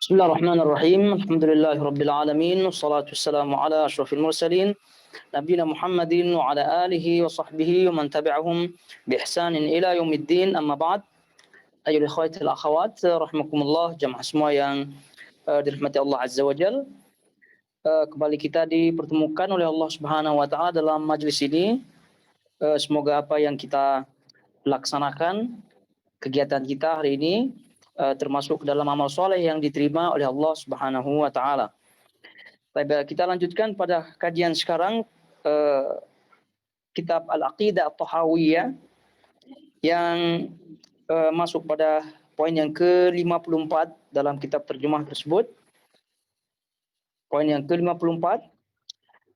Bismillahirrahmanirrahim. Alhamdulillahirabbil alamin. Wassalatu wassalamu ala asyrafil mursalin nabiyina Muhammadin wa ala alihi wa sahbihi wa man tabi'ahum bi ihsanin ila yaumiddin. Amma ba'd. Ayyuhal ikhwati wal akhawat, rahimakumullah, jamaah semua yang dirahmati Allah Azza wa Jalla. Kembali kita dipertemukan oleh Allah Subhanahu wa taala dalam majelis ini. Semoga apa yang kita laksanakan, kegiatan kita hari ini termasuk dalam amal soleh yang diterima oleh Allah Subhanahu wa taala. Baik, kita lanjutkan pada kajian sekarang kitab Al-Aqidah At-Tahawiyah yang masuk pada poin yang ke-54 dalam kitab terjemah tersebut. Poin yang ke-54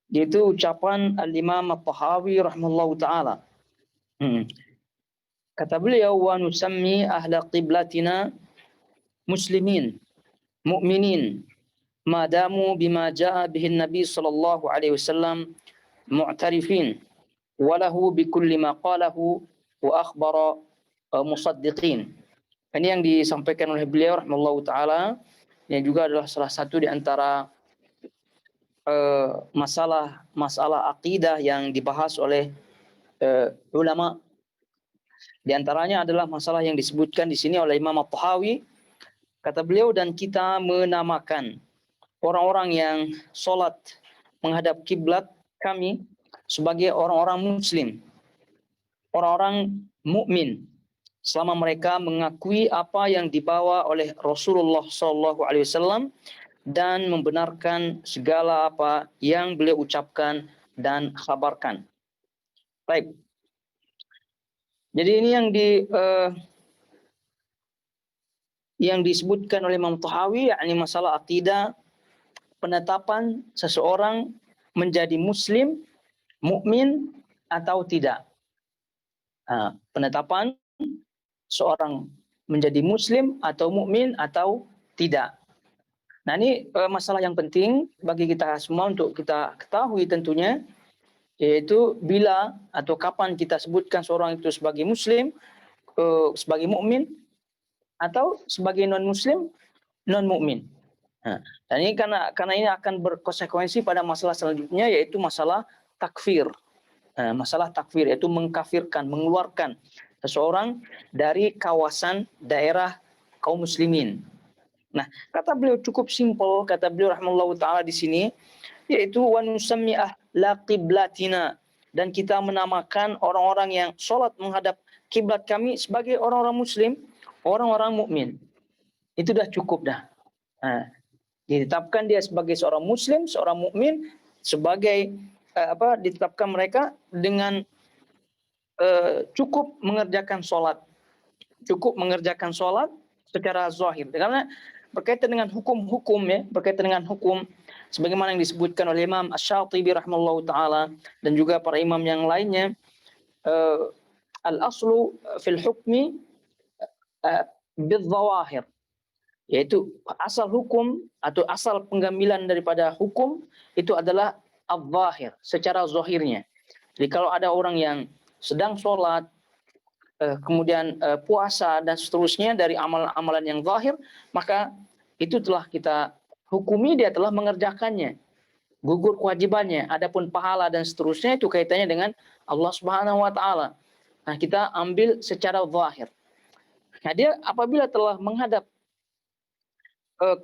yaitu ucapan Al-Imam At-Tahawi rahimahullahu taala. Kata beliau, wa nusammi ahla qiblatina muslimin mu'minin madamu bima jaa bihi Nabi sallallahu alaihi wasallam mu'tarifin walahu bikulli ma qalahu wa akhbara musaddiqin. Ini yang disampaikan oleh beliau rahimahullahu taala, yang juga adalah salah satu di antara masalah akidah yang dibahas oleh ulama. Di antaranya adalah masalah yang disebutkan di sini oleh Imam At-Tahawi. Kata beliau, dan kita menamakan orang-orang yang sholat menghadap kiblat kami sebagai orang-orang muslim, orang-orang mukmin, selama mereka mengakui apa yang dibawa oleh Rasulullah SAW dan membenarkan segala apa yang beliau ucapkan dan khabarkan. Baik. Jadi ini yang disebutkan oleh Imam Tahawi, yakni masalah akidah, penetapan seseorang menjadi muslim, mukmin atau tidak. Penetapan seorang menjadi muslim atau mukmin atau tidak. Nah, ini masalah yang penting bagi kita semua untuk kita ketahui tentunya, yaitu bila atau kapan kita sebutkan seorang itu sebagai muslim, sebagai mukmin, atau sebagai non-muslim, non-mukmin. Dan ini karena ini akan berkonsekuensi pada masalah selanjutnya, yaitu masalah takfir. Masalah takfir yaitu mengkafirkan, mengeluarkan seseorang dari kawasan daerah kaum muslimin. Nah, kata beliau cukup simpel, kata beliau rahimahullahu taala di sini, yaitu wa nusammi ahla qiblatina, dan kita menamakan orang-orang yang sholat menghadap kiblat kami sebagai orang-orang muslim, orang-orang mukmin. Itu dah cukup dah. Ditetapkan dia sebagai seorang muslim, seorang mukmin, sebagai ditetapkan mereka dengan cukup mengerjakan sholat, secara zahir, karena berkaitan dengan hukum-hukum, ya, berkaitan dengan hukum sebagaimana yang disebutkan oleh Imam Asy-Syatibi rahimahullahu taala dan juga para imam yang lainnya, al-aslu fil hukmi bil-zawahir, yaitu asal hukum atau asal penggambilan daripada hukum itu adalah al-zahir, secara zahirnya. Jadi kalau ada orang yang sedang sholat, kemudian puasa dan seterusnya dari amalan-amalan yang zahir, maka itu telah kita hukumi dia telah mengerjakannya, gugur kewajibannya. Adapun pahala dan seterusnya itu kaitannya dengan Allah Subhanahu wa taala. Nah, kita ambil secara zahir. Nah, dia apabila telah menghadap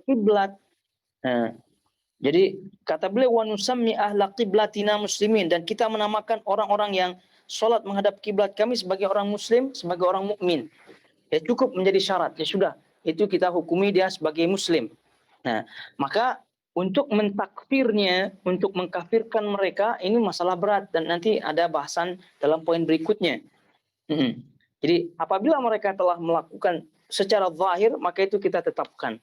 kiblat, jadi kata beliau wa nusammi ahla qiblatina muslimin, dan kita menamakan orang-orang yang sholat menghadap kiblat kami sebagai orang muslim, sebagai orang mukmin. Ya cukup menjadi syarat, ya sudah, itu kita hukumi dia sebagai muslim. Nah, maka untuk mentakfirnya, untuk mengkafirkan mereka, ini masalah berat dan nanti ada bahasan dalam poin berikutnya. Jadi apabila mereka telah melakukan secara zahir, maka itu kita tetapkan.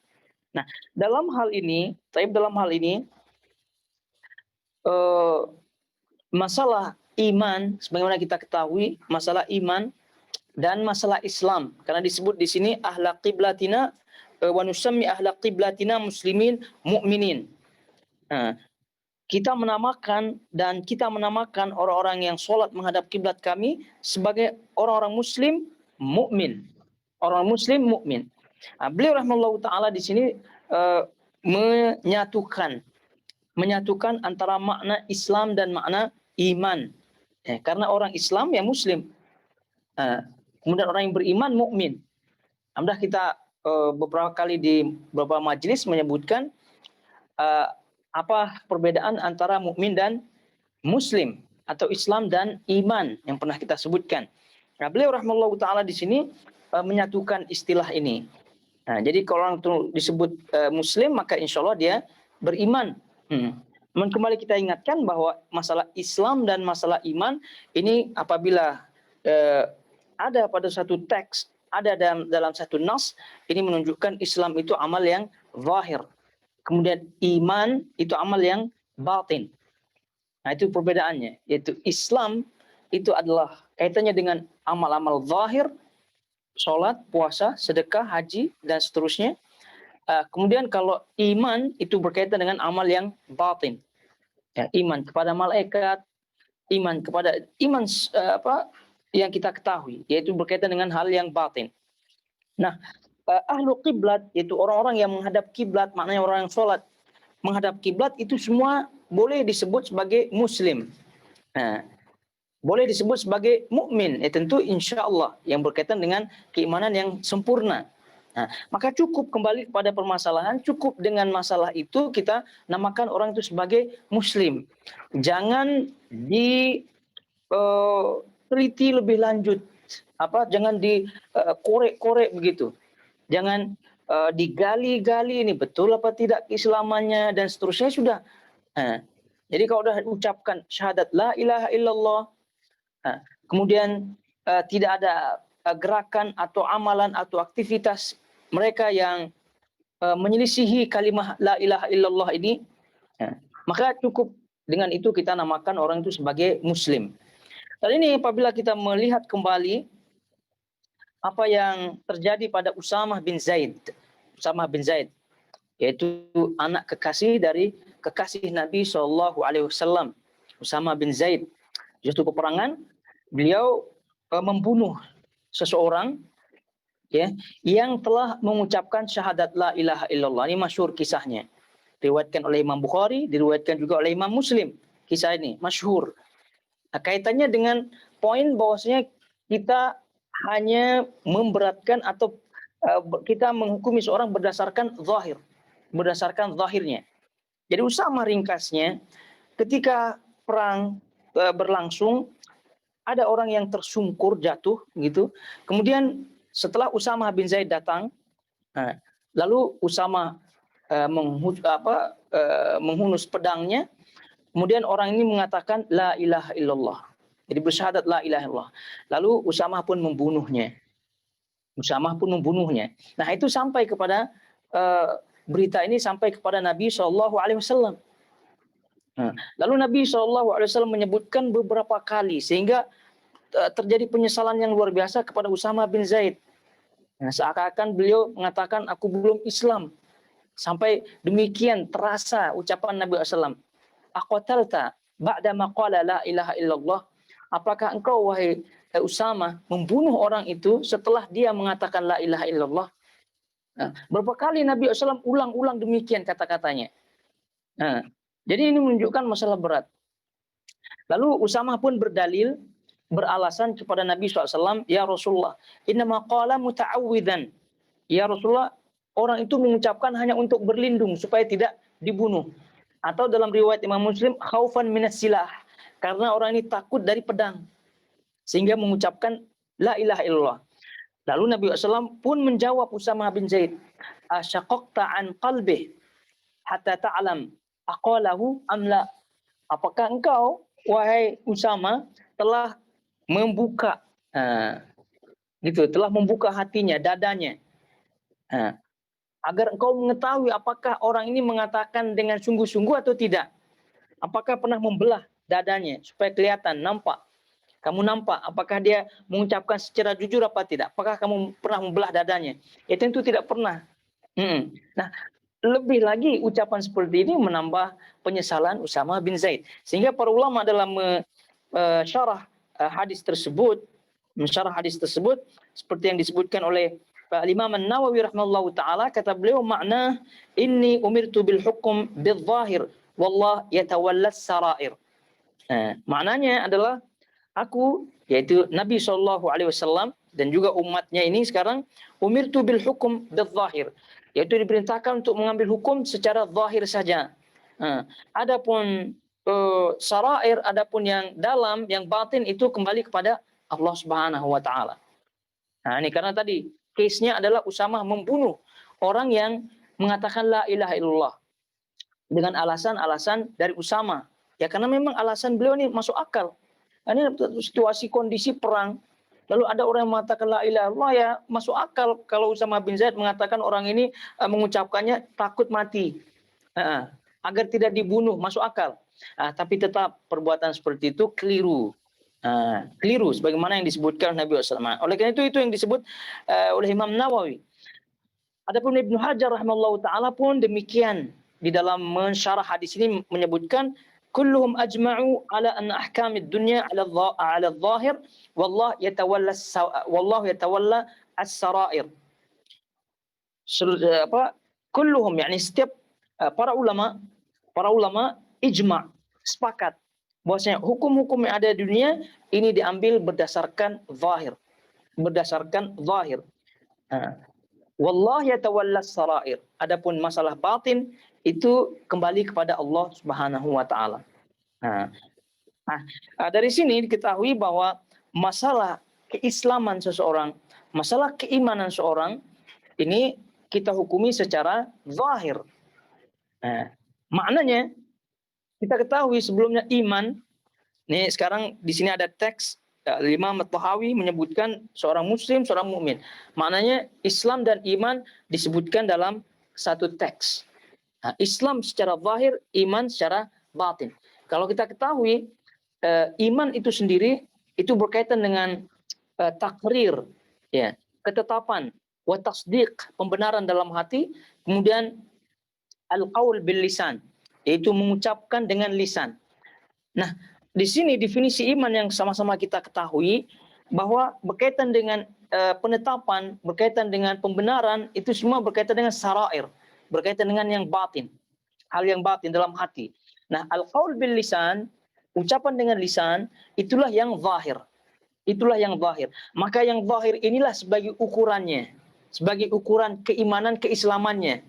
Nah, dalam hal ini, masalah iman, sebagaimana kita ketahui, masalah iman dan masalah Islam, karena disebut di sini ahla qiblatina wa nusammi ahla qiblatina muslimin mu'minin. Nah, kita menamakan orang-orang yang sholat menghadap kiblat kami sebagai orang-orang muslim mukmin. Orang muslim mukmin. Beliau rahimahullahu taala di sini menyatukan antara makna Islam dan makna iman. Karena orang Islam ya Muslim. Kemudian orang yang beriman mukmin. Alhamdulillah kita beberapa kali di beberapa majelis menyebutkan apa perbedaan antara mukmin dan Muslim atau Islam dan iman yang pernah kita sebutkan. Nah, beliau rahimahullah taala di sini menyatukan istilah ini. Nah, jadi kalau orang itu disebut Muslim maka insya Allah dia beriman. Kembali kita ingatkan bahwa masalah Islam dan masalah iman ini apabila ada pada satu teks, ada dalam satu nas, ini menunjukkan Islam itu amal yang zahir. Kemudian iman itu amal yang batin. Nah, itu perbedaannya, yaitu Islam itu adalah kaitannya dengan amal-amal zahir, sholat, puasa, sedekah, haji, dan seterusnya. Kemudian kalau iman itu berkaitan dengan amal yang batin. Ya, iman kepada malaikat, iman yang kita ketahui, yaitu berkaitan dengan hal yang batin. Nah, ahlu kiblat, yaitu orang-orang yang menghadap kiblat, maknanya orang yang sholat menghadap kiblat, itu semua boleh disebut sebagai Muslim. Nah, boleh disebut sebagai mukmin, tentu insya Allah yang berkaitan dengan keimanan yang sempurna. Nah, maka cukup kembali kepada permasalahan, cukup dengan masalah itu kita namakan orang itu sebagai Muslim. Jangan teliti lebih lanjut, jangan dikorek-korek begitu. Jangan digali-gali ini betul apa tidak keislamannya dan seterusnya sudah. Jadi kalau sudah ucapkan syahadat la ilaha illallah, kemudian tidak ada gerakan atau amalan atau aktivitas mereka yang menyelisihi kalimah la ilaha illallah ini, maka cukup dengan itu kita namakan orang itu sebagai Muslim. Dan ini apabila kita melihat kembali apa yang terjadi pada Usamah bin Zaid, yaitu anak kekasih dari kekasih Nabi SAW, Usamah bin Zaid. Di suatu peperangan, beliau membunuh seseorang ya yang telah mengucapkan syahadat la ilaha illallah. Ini masyhur kisahnya. Diriwayatkan oleh Imam Bukhari, diriwayatkan juga oleh Imam Muslim. Kisah ini masyhur. Nah, kaitannya dengan poin bahwasanya kita hanya memberatkan atau kita menghukumi seorang berdasarkan zahirnya. Jadi Usamah ringkasnya, ketika perang berlangsung, ada orang yang tersungkur jatuh gitu. Kemudian setelah Usamah bin Zaid datang, lalu Usamah menghunus pedangnya. Kemudian orang ini mengatakan la ilaha illallah. Jadi bersyahadat la ilaha illallah. Lalu Usamah pun membunuhnya. Nah, itu sampai kepada berita ini sampai kepada Nabi SAW. Lalu Nabi SAW menyebutkan beberapa kali sehingga terjadi penyesalan yang luar biasa kepada Usamah bin Zaid. Nah, seakan-akan beliau mengatakan aku belum Islam. Sampai demikian terasa ucapan Nabi SAW. Aqatalta ba'da ma qala la ilaha illallah. Apakah engkau wahai Usamah membunuh orang itu setelah dia mengatakan la ilaha illallah? Nah, berapa kali Nabi SAW ulang-ulang demikian kata-katanya. Nah, jadi ini menunjukkan masalah berat. Lalu Usamah pun beralasan kepada Nabi SAW, ya Rasulullah, innama qala muta'awwidzan. Ya Rasulullah, orang itu mengucapkan hanya untuk berlindung supaya tidak dibunuh. Atau dalam riwayat Imam Muslim, khaufan minas silah, karena orang ini takut dari pedang, sehingga mengucapkan la ilaha illallah. Lalu Nabi SAW pun menjawab Usamah bin Zaid, asyaqaqta an qalbih hatta ta'lam aqalahu amla. Apakah engkau, wahai Usamah, telah membuka telah membuka hatinya, dadanya, agar engkau mengetahui apakah orang ini mengatakan dengan sungguh-sungguh atau tidak. Apakah pernah membelah dadanya supaya kelihatan, nampak. Kamu nampak apakah dia mengucapkan secara jujur apa tidak. Apakah kamu pernah membelah dadanya. Ya tentu tidak pernah. Nah, lebih lagi ucapan seperti ini menambah penyesalan Usamah bin Zaid. Sehingga para ulama dalam mensyarah hadis tersebut seperti yang disebutkan oleh Imam An-Nawawi rahimahullahu taala kata beliau makna inni umirtu bil hukum bil zahir wallah yatawalla sarair. Maknanya adalah aku, yaitu Nabi SAW dan juga umatnya ini sekarang umirtu bil hukum bil zahir, yaitu diperintahkan untuk mengambil hukum secara zahir saja. Adapun sarair, adapun yang dalam, yang batin itu kembali kepada Allah Subhanahu wa taala. Nah, ini karena tadi case-nya adalah Usamah membunuh orang yang mengatakan la ilaha illallah dengan alasan-alasan dari Usamah. Ya karena memang alasan beliau ini masuk akal. Ini situasi kondisi perang. Lalu ada orang yang mengatakan la ilaha illallah, ya masuk akal kalau Usamah bin Zaid mengatakan orang ini mengucapkannya takut mati. Agar tidak dibunuh, masuk akal. Tapi tetap perbuatan seperti itu keliru. Keliru sebagaimana yang disebutkan Nabi SAW. Oleh karena itu yang disebut oleh Imam Nawawi. Adapun Ibnu Hajar rahimahullahu taala pun demikian di dalam mensyarah hadis ini menyebutkan kulluhum ajma'u ala anna ahkamid dunya ala adh-dhahir wallahu yatawalla as-sarair. Kulluhum yakni setiap para ulama ijma' sepakat bahwasanya hukum-hukum yang ada di dunia ini diambil berdasarkan zahir. Wallah yatawalla sarair. Adapun masalah batin itu kembali kepada Allah Subhanahu wa taala. Dari sini diketahui bahwa masalah keislaman seseorang, masalah keimanan seseorang ini kita hukumi secara zahir. Maknanya kita ketahui sebelumnya iman. Nih sekarang di sini ada teks Imam At-Tahawi menyebutkan seorang muslim, seorang mukmin. Maknanya Islam dan iman disebutkan dalam satu teks. Islam secara zahir, iman secara batin. Kalau kita ketahui iman itu sendiri itu berkaitan dengan takrir, ya, ketetapan, wa tasdiq, pembenaran dalam hati, kemudian al-qaul bil lisan, yaitu mengucapkan dengan lisan. Nah, di sini definisi iman yang sama-sama kita ketahui bahwa berkaitan dengan penetapan, berkaitan dengan pembenaran, itu semua berkaitan dengan sarair, berkaitan dengan yang batin, hal yang batin dalam hati. Nah, al-qaul bil lisan, ucapan dengan lisan, itulah yang zahir. Itulah yang zahir. Maka yang zahir inilah sebagai ukurannya, sebagai ukuran keimanan, keislamannya.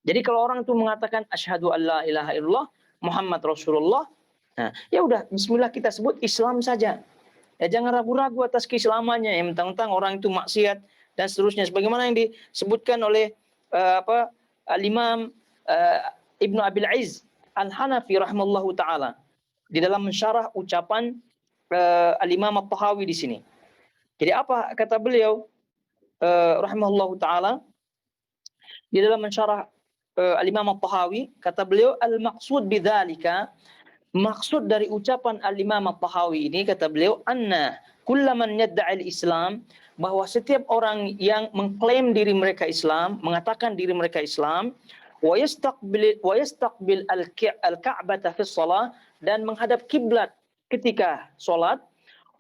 Jadi kalau orang itu mengatakan asyhadu an la ilaha illallah Muhammad Rasulullah, ya udah bismillah kita sebut Islam saja. Ya jangan ragu-ragu atas keislamannya, yang mentang-mentang orang itu maksiat dan seterusnya sebagaimana yang disebutkan oleh Al-Imam Ibnu Abil Izz Al-Hanafi rahimallahu taala di dalam mensyarah ucapan Al-Imam At-Tahawi di sini. Jadi apa kata beliau rahimahullahu taala di dalam mensyarah Al-Imam At-Tahawi, kata beliau al-maqsud bidzalika, maksud dari ucapan Al-Imam At-Tahawi ini, kata beliau anna kullaman yadda'i al-Islam, bahwa setiap orang yang mengklaim diri mereka Islam, mengatakan diri mereka Islam, wa yastaqbil al-Ka'bah fi shalah, dan menghadap kiblat ketika salat,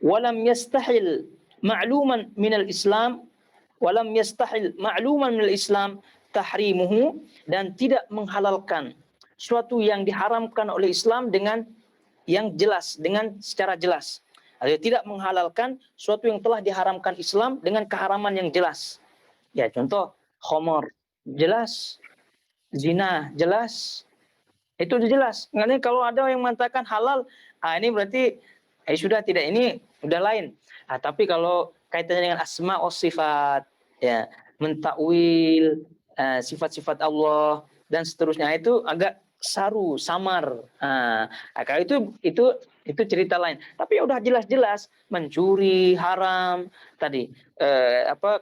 walam yastahil ma'luman minal Islam, walam yastahil ma'luman minal Islam tahrimuhu, dan tidak menghalalkan suatu yang diharamkan oleh Islam dengan yang jelas, dengan secara jelas. Artinya tidak menghalalkan suatu yang telah diharamkan Islam dengan keharaman yang jelas. Ya, contoh khamar jelas, zina jelas, itu jelas. Makanya kalau ada yang mengatakan halal, ini berarti sudah tidak, ini sudah lain. Tapi kalau kaitannya dengan asma wa sifat, ya, mentakwil sifat-sifat Allah dan seterusnya, itu agak saru, samar. Kalau itu cerita lain. Tapi ya udah jelas-jelas mencuri haram tadi,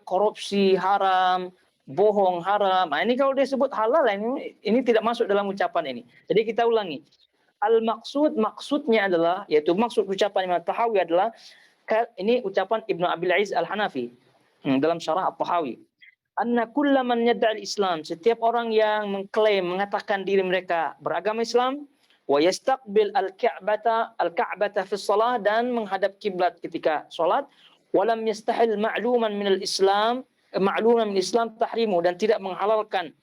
korupsi haram, bohong haram. Ini kalau dia sebut halal, ini tidak masuk dalam ucapan ini. Jadi kita ulangi. Maksudnya adalah, yaitu maksud ucapan Imam Tahawi adalah, ini ucapan Ibnu Abil Izz Al-Hanafi dalam syarah At-Tahawi. Anna kullaman yad'al Islam, setiap orang yang mengklaim, mengatakan diri mereka beragama Islam, wa yastaqbil al-Ka'bata fi shalah, dan menghadap kiblat ketika salat, walam yastahil ma'luman minal Islam, ma'luman min Islam tahrimu, dan tidak menghalalkan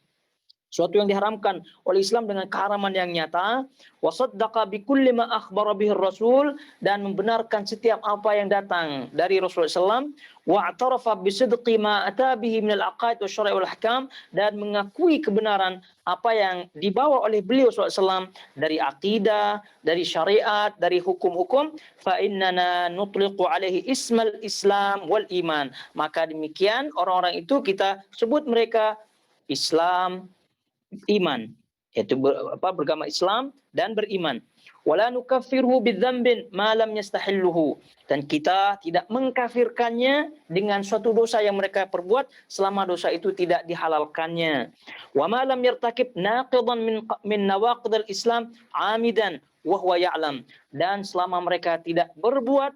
suatu yang diharamkan oleh Islam dengan keharaman yang nyata, wa saddaqa bi kulli ma akhbara bihi Rasul, dan membenarkan setiap apa yang datang dari Rasulullah SAW, wa i'tarafa bi sidqi ma ata bihi min al-aqaid wa syara'i wal ahkam, dan mengakui kebenaran apa yang dibawa oleh beliau SAW dari akidah, dari syariat, dari hukum-hukum, fa innana nutliqu alaihi ismal Islam wal iman. Maka demikian orang-orang itu kita sebut mereka Islam, iman, yaitu beragama Islam dan beriman. Wala nukaffirhu bidzambin ma lam yastahilluhu, dan kita tidak mengkafirkannya dengan suatu dosa yang mereka perbuat selama dosa itu tidak dihalalkannya. Wa ma lam yartakib naqidan min nawaqidil Islam amidan wa huwa ya'lam, dan selama mereka tidak berbuat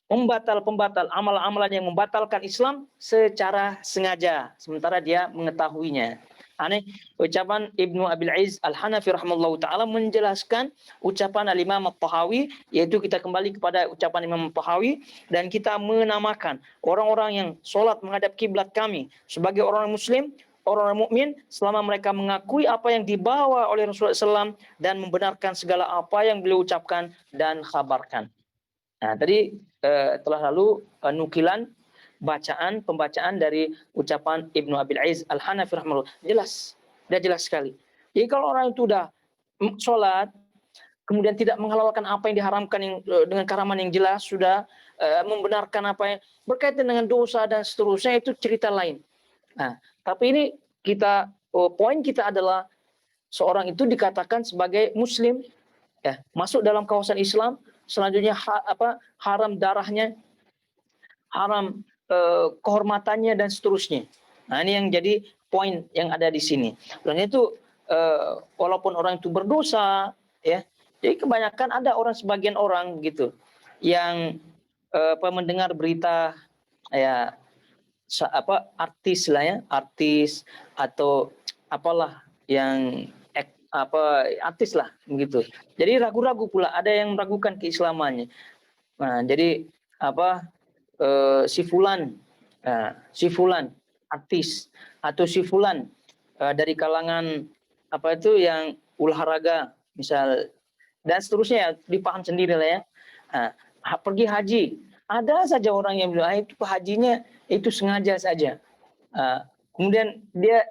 pembatal amalan-amalan yang membatalkan Islam secara sengaja sementara dia mengetahuinya. Aneh, ucapan Ibnu Abil Izz Al-Hanafi rahimahullahu taala menjelaskan ucapan Al-Imam At-Tahawi, yaitu kita kembali kepada ucapan Imam At-Tahawi dan kita menamakan orang-orang yang sholat menghadap kiblat kami sebagai orang muslim, orang mukmin selama mereka mengakui apa yang dibawa oleh Rasulullah SAW dan membenarkan segala apa yang beliau ucapkan dan khabarkan. Nah, tadi telah lalu nukilan pembacaan dari ucapan Ibnu Abil Izz Al-Hanafi rahimahullah. Sudah jelas sekali. Jadi kalau orang itu sudah sholat, kemudian tidak menghalalkan apa yang diharamkan dengan keharaman yang jelas, sudah membenarkan apa yang berkaitan dengan dosa dan seterusnya, itu cerita lain. Nah, tapi ini poin kita adalah seorang itu dikatakan sebagai muslim, ya, masuk dalam kawasan Islam, selanjutnya haram darahnya, haram kehormatannya dan seterusnya. Nah, ini yang jadi poin yang ada di sini. Dan itu walaupun orang itu berdosa, ya, jadi kebanyakan ada sebagian orang gitu yang mendengar berita ya artis lah ya, artis atau apalah yang artis lah begitu. Jadi ragu-ragu pula, ada yang meragukan keislamannya. Nah, jadi si fulan artis atau si fulan dari kalangan yang olahraga misal dan seterusnya, ya, dipaham sendiri lah ya. Pergi haji, ada saja orang yang bilang itu hajinya itu sengaja saja. Kemudian dia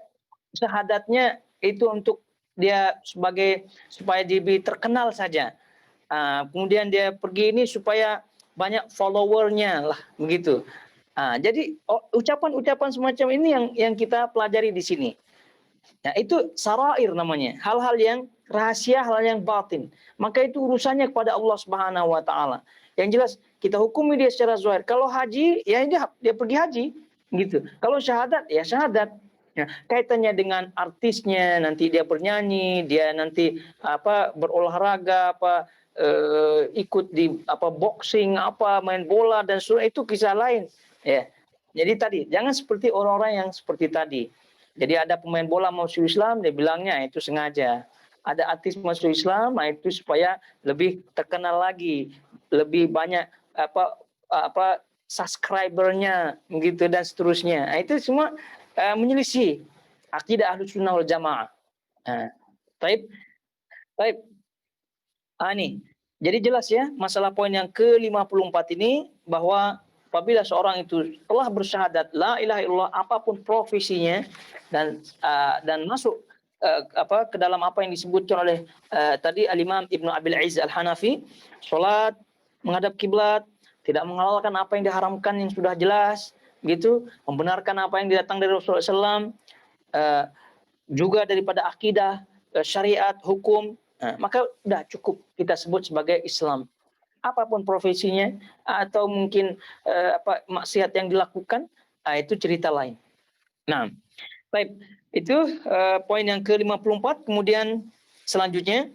syahadatnya itu untuk dia supaya dia terkenal saja. Kemudian dia pergi ini supaya banyak followernya lah begitu. Jadi ucapan-ucapan semacam ini yang kita pelajari di sini. Nah, itu sarair namanya, hal-hal yang rahasia, hal yang batin. Maka itu urusannya kepada Allah Subhanahu wa taala. Yang jelas kita hukumi dia secara zahir. Kalau haji, ya dia pergi haji gitu. Kalau syahadat, ya syahadat. Ya, kaitannya dengan artisnya, nanti dia bernyanyi, dia nanti berolahraga, ikut di boxing, main bola dan sebagainya, itu kisah lain, ya. Jadi tadi jangan seperti orang-orang yang seperti tadi. Jadi ada pemain bola masuk Islam, dia bilangnya itu sengaja. Ada artis masuk Islam, itu supaya lebih terkenal lagi, lebih banyak subscribernya begitu dan seterusnya. Nah, itu semua menyelisih akidah Ahlussunnah wal Jamaah. Baik. Nih. Jadi jelas ya, masalah poin yang ke-54 ini, bahwa apabila seorang itu telah bersyahadat la ilaha illallah apapun profesinya dan masuk ke dalam apa yang disebutkan oleh tadi Al-Imam Ibnu Abil Izz Al-Hanafi, salat menghadap kiblat, tidak menghalalkan apa yang diharamkan yang sudah jelas, gitu, membenarkan apa yang datang dari Rasulullah SAW, juga daripada akidah, syariat, hukum, maka sudah cukup kita sebut sebagai Islam. Apapun profesinya atau mungkin maksiat yang dilakukan, itu cerita lain. Nah, baik, itu poin yang ke-54. Kemudian selanjutnya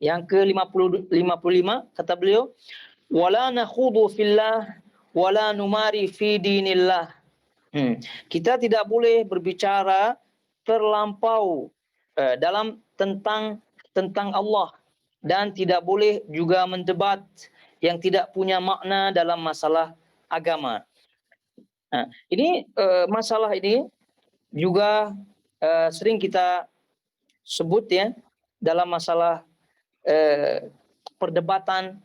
yang ke-55 kata beliau, wala nakhudu fillah wala numari fi dinillah. Kita tidak boleh berbicara terlampau dalam tentang Allah, dan tidak boleh juga mendebat yang tidak punya makna dalam masalah agama. Nah, ini masalah ini juga sering kita sebut ya dalam masalah perdebatan,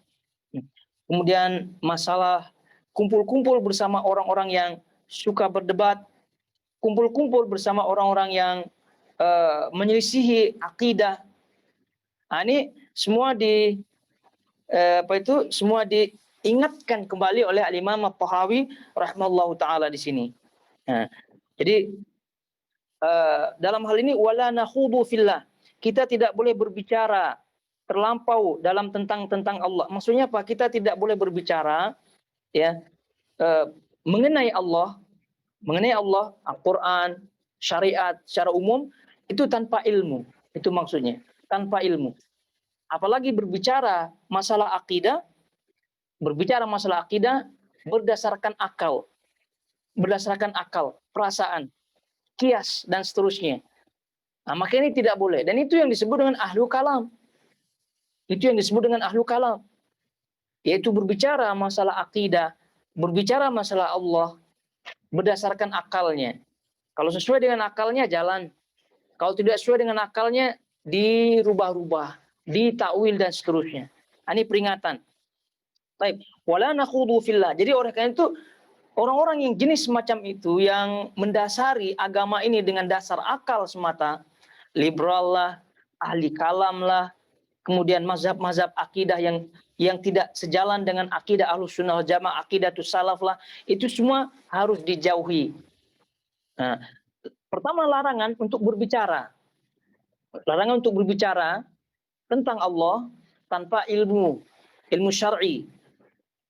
kemudian masalah kumpul-kumpul bersama orang-orang yang suka berdebat, kumpul-kumpul bersama orang-orang yang menyelisihi akidah. Nah, ini semua semua diingatkan kembali oleh Al-Imam At-Tahawi rahimallahu taala di sini. Nah, jadi dalam hal ini wala nakhudu fillah. Kita tidak boleh berbicara terlampau dalam tentang Allah. Maksudnya apa? Kita tidak boleh berbicara ya mengenai Allah, Al-Qur'an, syariat secara umum itu tanpa ilmu. Itu maksudnya, tanpa ilmu. Apalagi berbicara masalah akidah berdasarkan akal, perasaan, kias dan seterusnya. Nah, maka ini tidak boleh. Dan itu yang disebut dengan ahlu kalam. Yaitu berbicara masalah akidah, berbicara masalah Allah berdasarkan akalnya. Kalau sesuai dengan akalnya jalan. Kalau tidak sesuai dengan akalnya dirubah-rubah, ditakwil dan seterusnya. Ini peringatan. Baik, wala nakhudu fillah. Jadi oleh karena itu orang-orang yang jenis semacam itu yang mendasari agama ini dengan dasar akal semata, liberal lah, ahli kalam lah, kemudian mazhab-mazhab akidah yang tidak sejalan dengan akidah Ahlus Sunnah wal Jamaah, aqidatus salaf lah, itu semua harus dijauhi. Nah, pertama larangan untuk berbicara tentang Allah tanpa ilmu syar'i.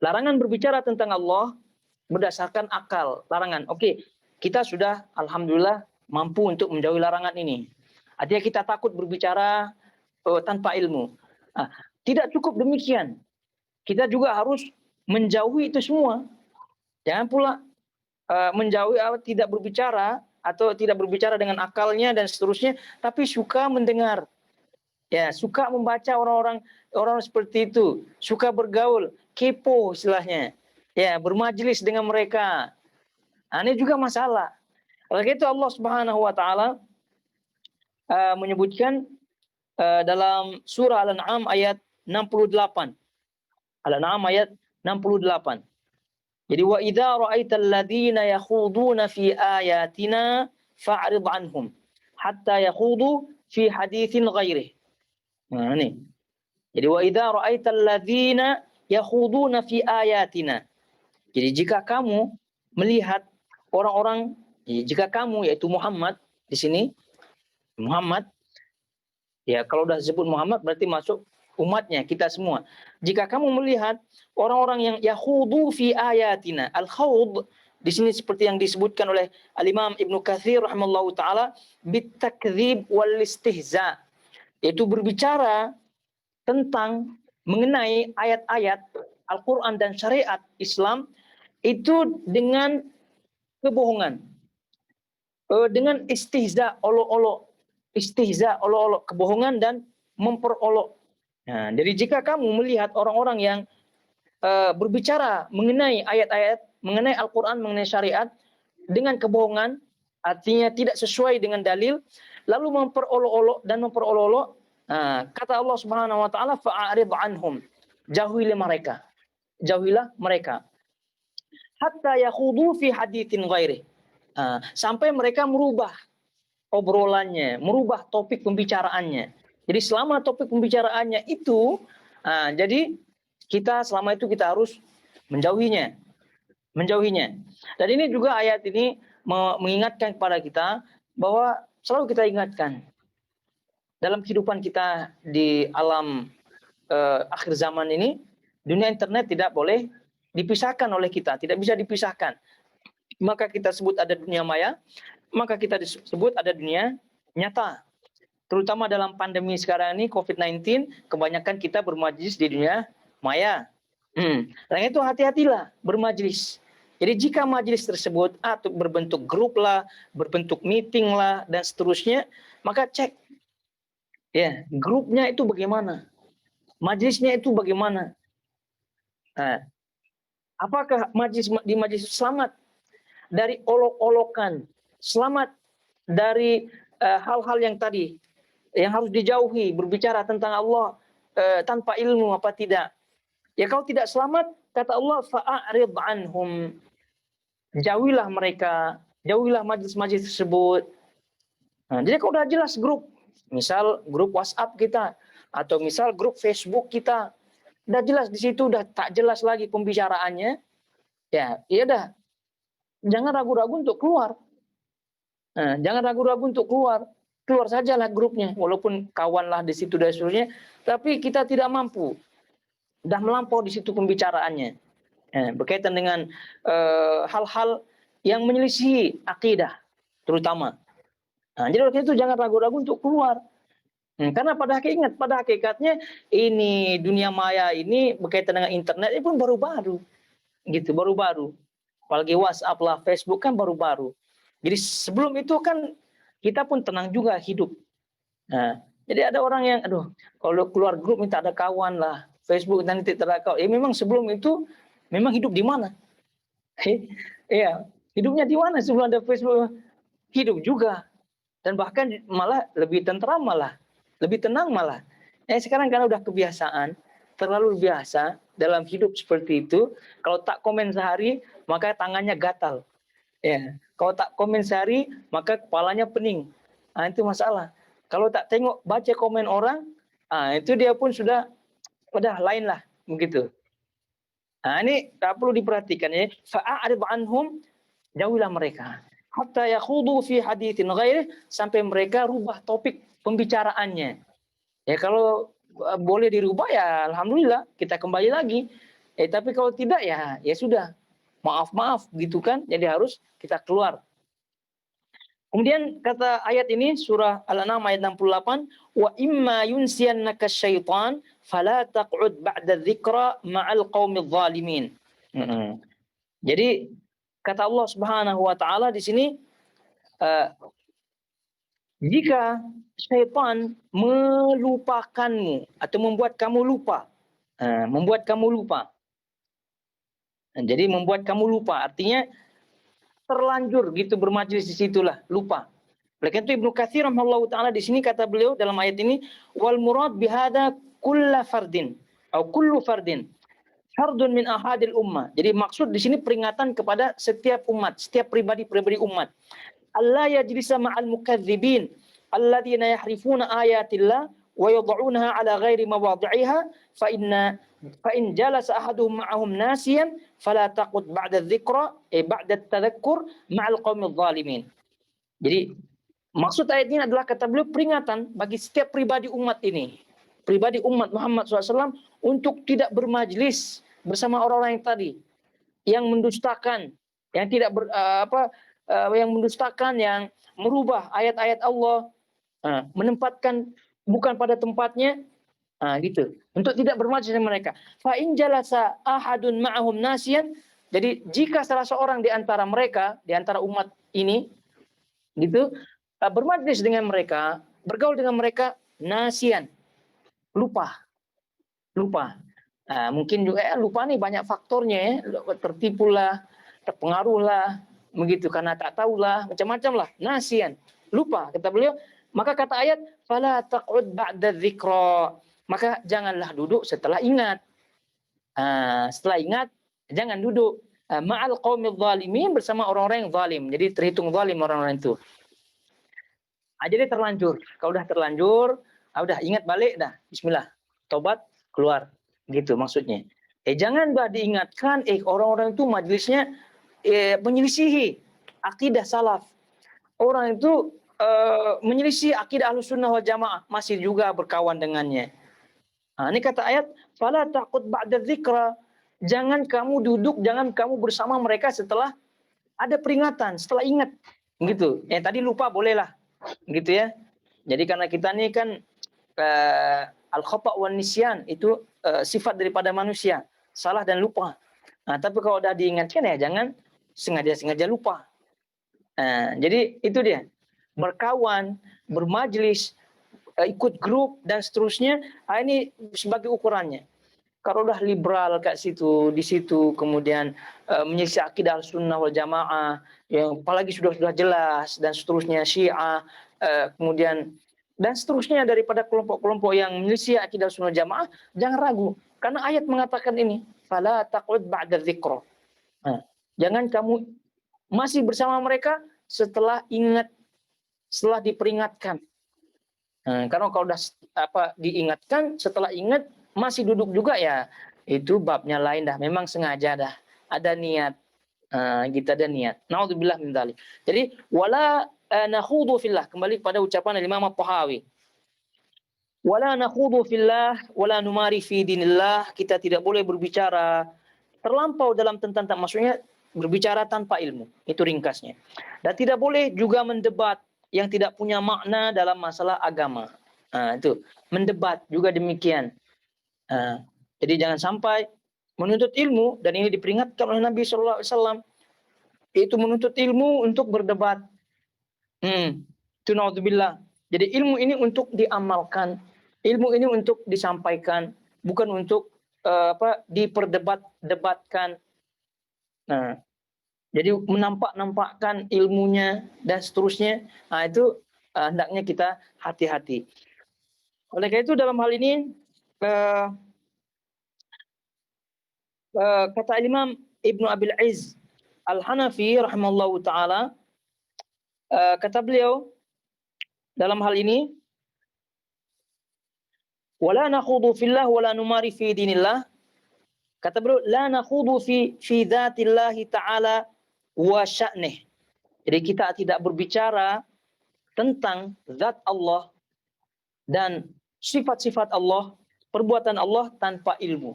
Larangan berbicara tentang Allah berdasarkan akal, larangan. Oke, kita sudah alhamdulillah mampu untuk menjauhi larangan ini. Artinya kita takut berbicara tanpa ilmu. Nah, tidak cukup demikian. Kita juga harus menjauhi itu semua. Jangan pula menjauhi tidak berbicara atau tidak berbicara dengan akalnya dan seterusnya, tapi suka mendengar. Ya, suka membaca orang seperti itu, suka bergaul, kepo istilahnya. Ya, bermajlis dengan mereka. Nah, ini juga masalah. Oleh itu Allah Subhanahu wa taala menyebutkan dalam surah Al-An'am ayat 68. Al-An'am ayat 68. Jadi wa idza ra'aital ladzina yakhuduna fi ayatina fa'rid anhum hatta yakhudu fi haditsin ghairihi. Nah, ini. Jadi wa idza ra'aital ladzina yakhuduna fi ayatina. Jadi jika kamu melihat orang-orang, jika kamu yaitu Muhammad di sini, Muhammad, ya kalau sudah disebut Muhammad berarti masuk umatnya, kita semua. Jika kamu melihat orang-orang yang yakhudu fi ayatina, al-khawd di sini seperti yang disebutkan oleh Al-Imam Ibnu Katsir rahimallahu taala, bitakdzib wal istihza, yaitu berbicara tentang mengenai ayat-ayat Al-Qur'an dan syariat Islam itu dengan kebohongan, dengan istihza, olok-olok, kebohongan dan memperolok. Nah, jadi jika kamu melihat orang-orang yang berbicara mengenai ayat-ayat, mengenai Al-Quran, mengenai syariat dengan kebohongan, artinya tidak sesuai dengan dalil, lalu memperolok-olok, kata Allah Subhanahu wa taala, fa'arid anhum, jauhilah mereka. Hatta yakhudu fi haditsin ghairi. Sampai mereka merubah obrolannya, merubah topik pembicaraannya. Jadi selama topik pembicaraannya itu, jadi kita selama itu kita harus menjauhinya. Dan ini juga ayat ini mengingatkan kepada kita bahwa selalu kita ingatkan dalam kehidupan kita di alam akhir zaman ini, dunia internet tidak boleh dipisahkan oleh kita, tidak bisa dipisahkan. Maka kita sebut ada dunia maya, maka kita disebut ada dunia nyata. Terutama dalam pandemi sekarang ini COVID-19, kebanyakan kita bermajlis di dunia maya. Karena itu hati-hatilah bermajlis. Jadi jika majlis tersebut atau berbentuk grup lah, berbentuk meeting lah dan seterusnya, maka cek ya grupnya itu bagaimana, majlisnya itu bagaimana. Apakah di majlis selamat dari olok-olokan, selamat dari hal-hal yang tadi yang harus dijauhi, berbicara tentang Allah tanpa ilmu apa tidak? Ya kalau tidak selamat, kata Allah, fa'arid anhum. Jauhilah mereka, jauhilah majlis-majlis tersebut. Nah, jadi kalau udah jelas grup, misal grup WhatsApp kita, atau misal grup Facebook kita, udah jelas di situ, udah tak jelas lagi pembicaraannya, ya udah, jangan ragu-ragu untuk keluar. Nah, jangan ragu-ragu untuk keluar. Keluar sajalah grupnya, walaupun kawan lah di situ dan seterusnya, tapi kita tidak mampu. Udah melampau di situ pembicaraannya. Berkaitan dengan hal-hal yang menyelisihi akidah, terutama. Nah, jadi oleh itu jangan ragu-ragu untuk keluar. Karena pada hakikatnya ini dunia maya ini berkaitan dengan internet itu pun baru-baru, gitu, baru-baru. Apalagi WhatsApp lah, Facebook kan baru-baru. Jadi sebelum itu kan kita pun tenang juga hidup. Nah, jadi ada orang yang, aduh, kalau keluar grup minta ada kawan lah, Facebook nanti tidak ada kawan. Memang sebelum itu memang hidup di mana? Iya, hidupnya di mana sebelum ada Facebook? Hidup juga. Dan bahkan malah lebih tentram malah, lebih tenang malah. Sekarang karena udah kebiasaan, terlalu biasa dalam hidup seperti itu, kalau tak komen sehari, maka tangannya gatal. Ya, kalau tak komen sehari, maka kepalanya pening. Nah, itu masalah. Kalau tak tengok baca komen orang, itu dia pun sudah lain lah begitu. Nah, ini tak perlu diperhatikan ya. Fa'arid anhum, jauhilah mereka. Hatta yakhudu fi haditsin ghairi, sampai mereka rubah topik pembicaraannya. Ya kalau boleh dirubah ya alhamdulillah, kita kembali lagi. Tapi kalau tidak ya sudah. Maaf gitu kan. Jadi harus kita keluar. Kemudian kata ayat ini surah Al-An'am ayat 68, wa imma yunsiyannaka syaitan fala taq'ud ba'da dzikra ma'al qaumidz zalimin. Jadi kata Allah Subhanahu wa taala di sini, jika syaitan melupakanmu atau membuat kamu lupa, jadi membuat kamu lupa artinya terlanjur gitu bermajlis di situlah, lupa. Oleh karena itu Ibnu Katsir rahimahullahu taala di sini kata beliau dalam ayat ini, wal murad bihada kullu fardin atau kullu fardin fardun min ahadil ummah. Jadi maksud di sini peringatan kepada setiap umat, setiap pribadi-pribadi umat. Allah yajlisa ma'al mukadzibin alladzina yahrifuna ayatillah wa yad'unaha ala ghairi mawadhi'iha fa in jalasa ahaduhum ma'ahum nasiyan fala taqut ba'da dzikra ba'da tadhakkur ma'al qaumidz zalimin. Jadi maksud ayat ini adalah kata beliau peringatan bagi setiap pribadi umat ini, pribadi umat Muhammad SAW untuk tidak bermajlis bersama orang-orang yang tadi, yang mendustakan, yang tidak yang mendustakan, yang merubah ayat-ayat Allah, menempatkan bukan pada tempatnya, gitu. Untuk tidak bermajlis dengan mereka. Fa in jalasa ahadun ma'ahum nasiyan, jadi jika salah seorang di antara mereka, di antara umat ini, gitu, bermajlis dengan mereka, bergaul dengan mereka, nasiyan, lupa. Mungkin juga lupa nih banyak faktornya ya, tertipulah, terpengaruhlah, begitu karena tak tahulah, macam-macam lah, nasiyan, lupa kata beliau. Maka kata ayat, fala taq'ud ba'da dzikra, maka janganlah duduk setelah ingat. Setelah ingat jangan duduk ma'al qaumidz zalimin, bersama orang-orang yang zalim. Jadi terhitung zalim orang-orang itu. Jadi terlanjur. Kalau udah terlanjur, udah ingat balik dah. Bismillah. Tobat, keluar. Gitu maksudnya. Jangan bah diingatkan orang-orang itu majelisnya menyelisihi akidah salaf. Orang itu menyelisih akidah Ahlussunnah wal Jamaah, masih juga berkawan dengannya. Ini kata ayat, fala taqut ba'da dzikra. Jangan kamu duduk, jangan kamu bersama mereka setelah ada peringatan, setelah ingat. Gitu. Tadi lupa bolehlah. Gitu ya. Jadi karena kita ini kan al-khata' wan nisyan itu sifat daripada manusia, salah dan lupa. Tapi kalau udah diingatkan ya jangan sengaja-sengaja lupa. Jadi itu dia. Berkawan, bermajlis, ikut grup dan seterusnya, ini sebagai ukurannya. Kalau udah liberal kat situ, di situ kemudian menyelisih akidah Sunnah wal Jamaah, yang apalagi sudah jelas dan seterusnya Syiah, kemudian dan seterusnya daripada kelompok-kelompok yang menyelisih akidah Sunnah Jamaah, jangan ragu karena ayat mengatakan ini, fala taqud ba'da dzikra. Nah, jangan kamu masih bersama mereka setelah diperingatkan. Nah, karena kalau udah diingatkan, setelah ingat masih duduk juga ya, itu babnya lain dah. Memang sengaja dah, ada niat. Kita ada niat. Naudzubillah min dzalik. Jadi wala nakhudu fillah, kembali pada ucapan Imam At-Tahawi. Wala nakhudu fillah wala numari fi dinillah, kita tidak boleh berbicara terlampau dalam tentang, maksudnya berbicara tanpa ilmu. Itu ringkasnya. Dan tidak boleh juga mendebat yang tidak punya makna dalam masalah agama. Itu mendebat juga demikian. Jadi jangan sampai menuntut ilmu, dan ini diperingatkan oleh Nabi Shallallahu Alaihi Wasallam, itu menuntut ilmu untuk berdebat. Itu naudzubillah. Jadi ilmu ini untuk diamalkan, ilmu ini untuk disampaikan, bukan untuk diperdebatkan. Nah, jadi menampak-nampakkan ilmunya dan seterusnya. Itu hendaknya kita hati-hati. Oleh karena itu dalam hal ini kata Imam Ibnu Abil Izz Al-Hanafi rahimallahu taala, kata beliau dalam hal ini, wala nakhudu fillah wala numari fi dinillah. Kata beliau, la nakhudu fi dzatillah taala wa sya'nih. Jadi kita tidak berbicara tentang zat Allah dan sifat-sifat Allah, perbuatan Allah tanpa ilmu.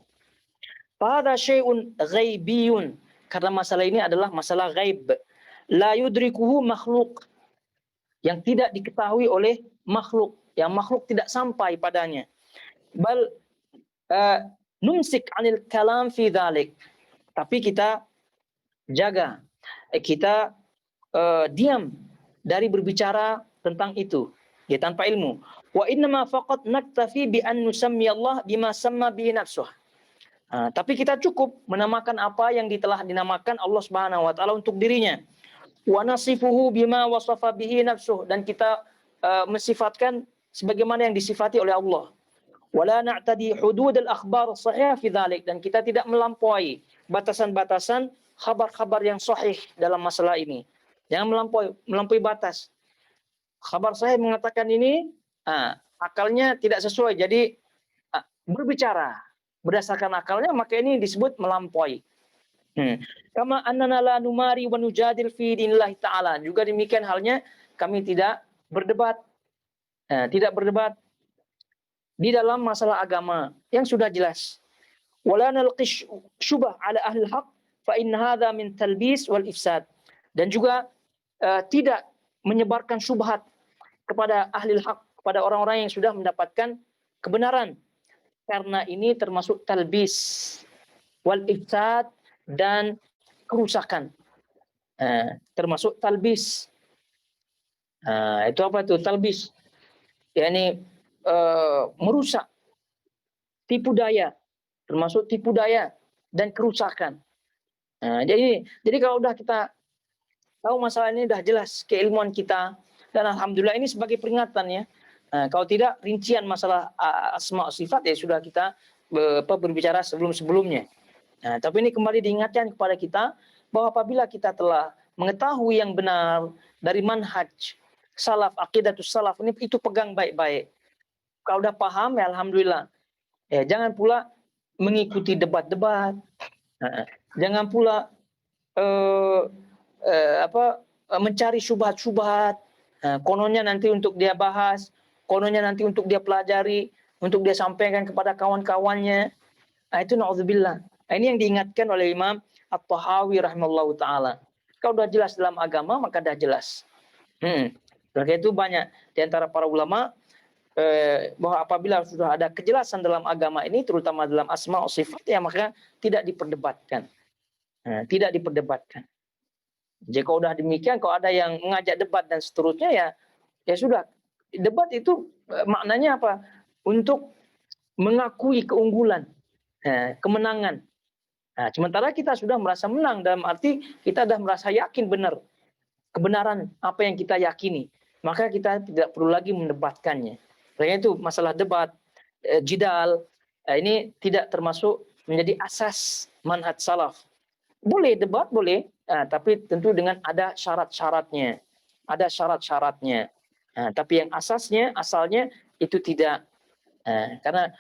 Fahadha syai'un ghaibiyun, karena masalah ini adalah masalah ghaib. La yudrikuhu makhluk, yang tidak diketahui oleh makhluk, yang makhluk tidak sampai padanya. Bal numsik 'anil kalam fi dzalik. Tapi kita jaga, kita diam dari berbicara tentang itu, ya, tanpa ilmu. Wa innama faqat naktafi bi an nusammi Allah bima samma bihi nafsuh. Tapi kita cukup menamakan apa yang telah dinamakan Allah Subhanahu wa taala untuk dirinya. Wa nasifuhu bima wasafa bihi nafsuh, dan kita mensifatkan sebagaimana yang disifati oleh Allah. Wala na'tadi hudud al-akhbar sahih fi dzalik, dan kita tidak melampaui batasan-batasan khabar-khabar yang sahih dalam masalah ini. Jangan melampaui batas. Khabar sahih mengatakan ini, akalnya tidak sesuai, jadi berbicara berdasarkan akalnya, maka ini disebut melampaui. Kama annana la numari wa nujadil fi dinillah ta'ala. Juga demikian halnya kami tidak berdebat. Tidak berdebat di dalam masalah agama yang sudah jelas. Wala nalqish syubah ala ahli haq fa in hadza min talbis wal ifsad. Dan juga tidak menyebarkan syubhat kepada ahli haq, kepada orang-orang yang sudah mendapatkan kebenaran. Karena ini termasuk talbis wal ifsad, dan kerusakan. Termasuk talbis. Itu apa itu talbis? yakni merusak, tipu daya, termasuk tipu daya dan kerusakan. Jadi kalau udah kita tahu masalah ini, udah jelas keilmuan kita, dan alhamdulillah ini sebagai peringatan ya. Kalau tidak rincian masalah asma sifat ya sudah kita berbicara sebelum-sebelumnya. Tapi ini kembali diingatkan kepada kita bahwa apabila kita telah mengetahui yang benar dari manhaj salaf, aqidatus salaf ini, itu pegang baik-baik. Kalau udah paham ya alhamdulillah. Jangan pula mengikuti debat-debat. Jangan pula mencari syubhat-syubhat. Kononnya nanti untuk dia bahas, kononnya nanti untuk dia pelajari, untuk dia sampaikan kepada kawan-kawannya. Itu na'udzubillah. Ini yang diingatkan oleh Imam At-Tahawi rahimallahu ta'ala. Kalau sudah jelas dalam agama, maka sudah jelas. Karena itu banyak di antara para ulama bahwa apabila sudah ada kejelasan dalam agama ini, terutama dalam asma wa sifat, ya maka tidak diperdebatkan. Tidak diperdebatkan. Jadi kalau sudah demikian, kalau ada yang mengajak debat dan seterusnya, ya sudah. Debat itu maknanya apa? Untuk mengakui keunggulan. kemenangan. Nah, sementara kita sudah merasa menang, dalam arti kita sudah merasa yakin kebenaran apa yang kita yakini. Maka kita tidak perlu lagi mendebatkannya. Karena itu masalah debat, jidal, ini tidak termasuk menjadi asas manhaj salaf. Boleh debat, boleh, tapi tentu dengan ada syarat-syaratnya. Ada syarat-syaratnya. Tapi yang asalnya itu tidak. Karena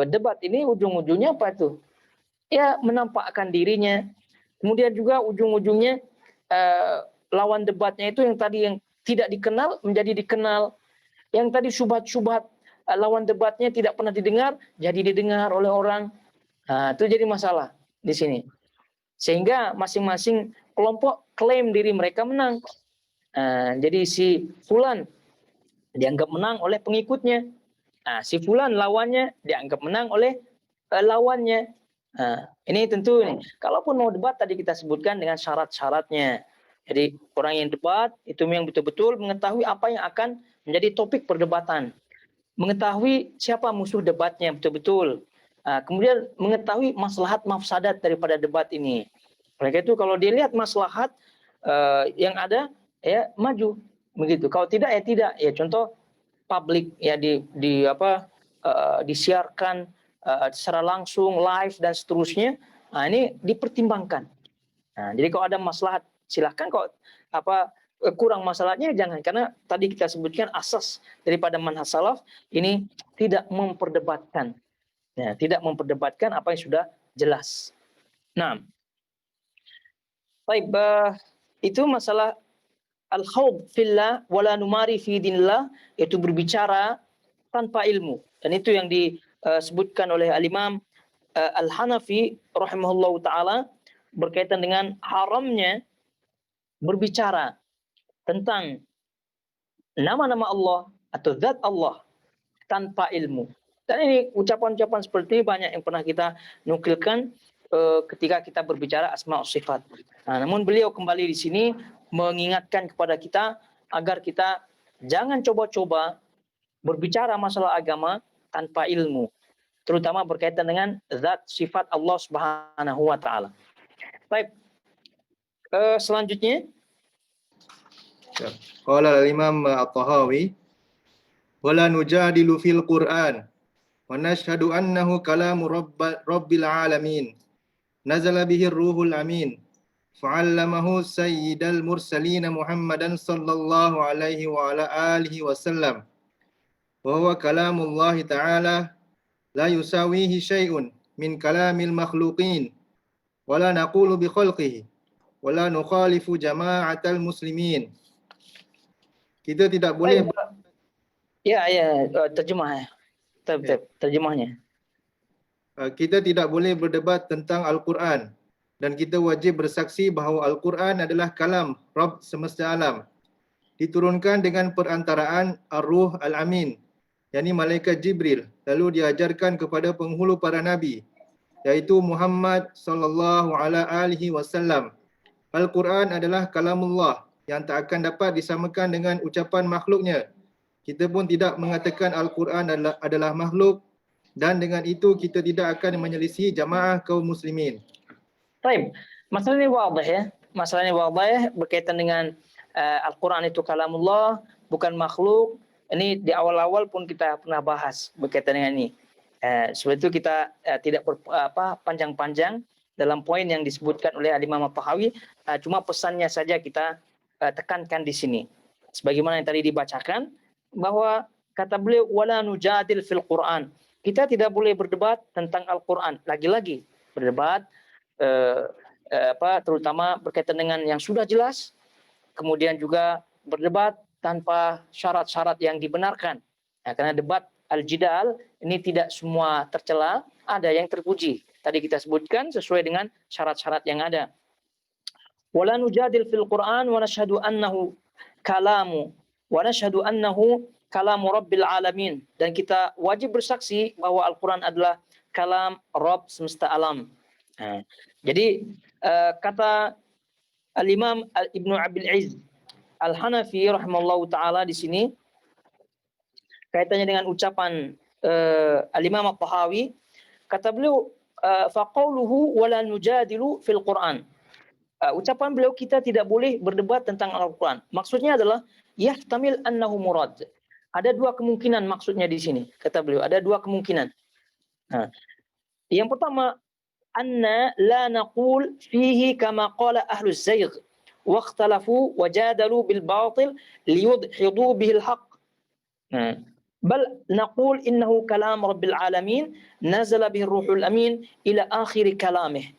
debat ini ujung-ujungnya apa itu? Ya menampakkan dirinya. Kemudian juga ujung-ujungnya lawan debatnya itu yang tadi yang tidak dikenal menjadi dikenal. Yang tadi syubhat-syubhat lawan debatnya tidak pernah didengar, jadi didengar oleh orang. Itu jadi masalah di sini. Sehingga masing-masing kelompok klaim diri mereka menang. Jadi si fulan dianggap menang oleh pengikutnya. Si fulan lawannya dianggap menang oleh lawannya. Ini tentu nih, kalaupun mau debat tadi kita sebutkan dengan syarat-syaratnya. Jadi orang yang debat itu yang betul-betul mengetahui apa yang akan menjadi topik perdebatan. Mengetahui siapa musuh debatnya betul-betul. Kemudian mengetahui maslahat mafsadat daripada debat ini. Mereka itu kalau dilihat maslahat yang ada ya maju begitu. Kalau tidak ya tidak. Ya contoh publik ya disiarkan secara langsung live dan seterusnya. Ini dipertimbangkan. Jadi kalau ada maslahat silahkan, kalau kurang masalahnya jangan, karena tadi kita sebutkan asas daripada manhaj salaf ini tidak memperdebatkan. Tidak memperdebatkan apa yang sudah jelas. Nah, baik, itu masalah al-khawd fillah wala numari fi dinillah, yaitu berbicara tanpa ilmu. Dan itu yang disebutkan oleh al-Imam Al-Hanafi rahimahullahu taala berkaitan dengan haramnya berbicara tentang nama-nama Allah atau zat Allah tanpa ilmu. Dan ini ucapan-ucapan seperti ini banyak yang pernah kita nukilkan ketika kita berbicara asma sifat. Namun beliau kembali di sini mengingatkan kepada kita agar kita jangan coba-coba berbicara masalah agama tanpa ilmu, terutama berkaitan dengan zat sifat Allah Subhanahu wa taala. Baik. Selanjutnya qala al-Imam At-Tahawi wala nujadilu fil Qur'an wa nashhadu annahu kalamu rabbil alamin nazala bihi ar-ruhul amin fa'allamahu sayyidal mursalin Muhammadan sallallahu alaihi wa ala alihi wasallam wa huwa kalamullah ta'ala la yusawihi syai'un min kalamil makhluqin wa la naqulu bi khalqihi wa la nukhalifu jama'atal muslimin. Kita tidak boleh terjemah. Terjemahnya. Kita tidak boleh berdebat tentang Al-Quran dan kita wajib bersaksi bahawa Al-Quran adalah kalam Rabb semesta alam, diturunkan dengan perantaraan Ar-Ruh Al-Amin, yakni malaikat Jibril, lalu diajarkan kepada penghulu para nabi, yaitu Muhammad sallallahu alaihi wasallam. Al-Quran adalah kalamullah yang tak akan dapat disamakan dengan ucapan makhluknya. Kita pun tidak mengatakan Al-Quran adalah makhluk, dan dengan itu kita tidak akan menyelisihi jamaah kaum muslimin. Baik, masalah ini wadah ya. Masalahnya wadah berkaitan dengan Al-Quran itu kalamullah, bukan makhluk. Ini di awal-awal pun kita pernah bahas berkaitan dengan ini. Sebab itu kita tidak panjang-panjang dalam poin yang disebutkan oleh Al-Imam At-Tahawi. Cuma pesannya saja kita tekankan di sini. Sebagaimana yang tadi dibacakan, bahwa kata beliau wala nujadil fil Quran. Kita tidak boleh berdebat tentang Al-Quran. Lagi-lagi berdebat terutama berkaitan dengan yang sudah jelas, kemudian juga berdebat tanpa syarat-syarat yang dibenarkan. Karena debat al-jidal ini tidak semua tercela, ada yang terpuji. Tadi kita sebutkan sesuai dengan syarat-syarat yang ada. Wala nujadil fil Quran wa nashhadu annahu kalamu wa nashhadu annahu kalamu rabbil alamin, dan kita wajib bersaksi bahwa Al-Quran adalah kalam Rabb semesta alam. Jadi kata Al-Imam Ibnu Abil Izz Al-Hanafi rahimallahu taala di sini kaitannya dengan ucapan Al-Imam At-Tahawi, kata beliau faqauluhu wala nujadilu fil Qur'an. Ucapan beliau kita tidak boleh berdebat tentang Al-Qur'an. Maksudnya adalah yahtamil annahu murad. Ada dua kemungkinan maksudnya di sini, kata beliau. Ada dua kemungkinan. Nah, yang pertama, anna la naqul fihi kama qala ahlus zayg wa ikhtalafu wa jadalu bil batil liyudhidu bihi al-haq. Nah, bal naqul innahu kalam rabbil alamin nazala bihi ruhul amin ila akhir kalamih.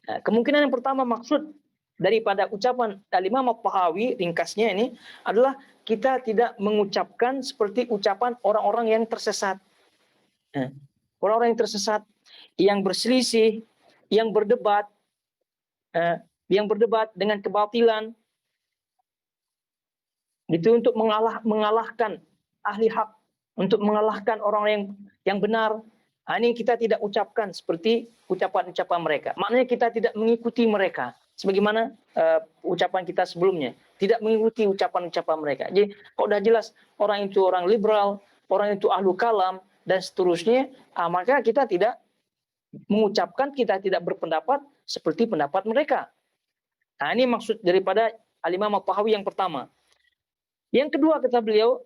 Nah, kemungkinan yang pertama maksud daripada ucapan Al-Imam At-Tahawi ringkasnya ini adalah kita tidak mengucapkan seperti ucapan orang-orang yang tersesat. Nah, orang-orang yang tersesat, yang berselisih, yang berdebat dengan kebatilan, itu untuk mengalahkan ahli hak, untuk mengalahkan orang yang benar. Ini kita tidak ucapkan seperti ucapan-ucapan mereka. Maknanya kita tidak mengikuti mereka. Sebagaimana ucapan kita sebelumnya. Tidak mengikuti ucapan-ucapan mereka. Jadi kalau sudah jelas orang itu orang liberal, orang itu ahlu kalam, dan seterusnya, maka kita tidak mengucapkan, kita tidak berpendapat seperti pendapat mereka. Nah, ini maksud daripada Al-Imam At-Tahawi yang pertama. Yang kedua kata beliau,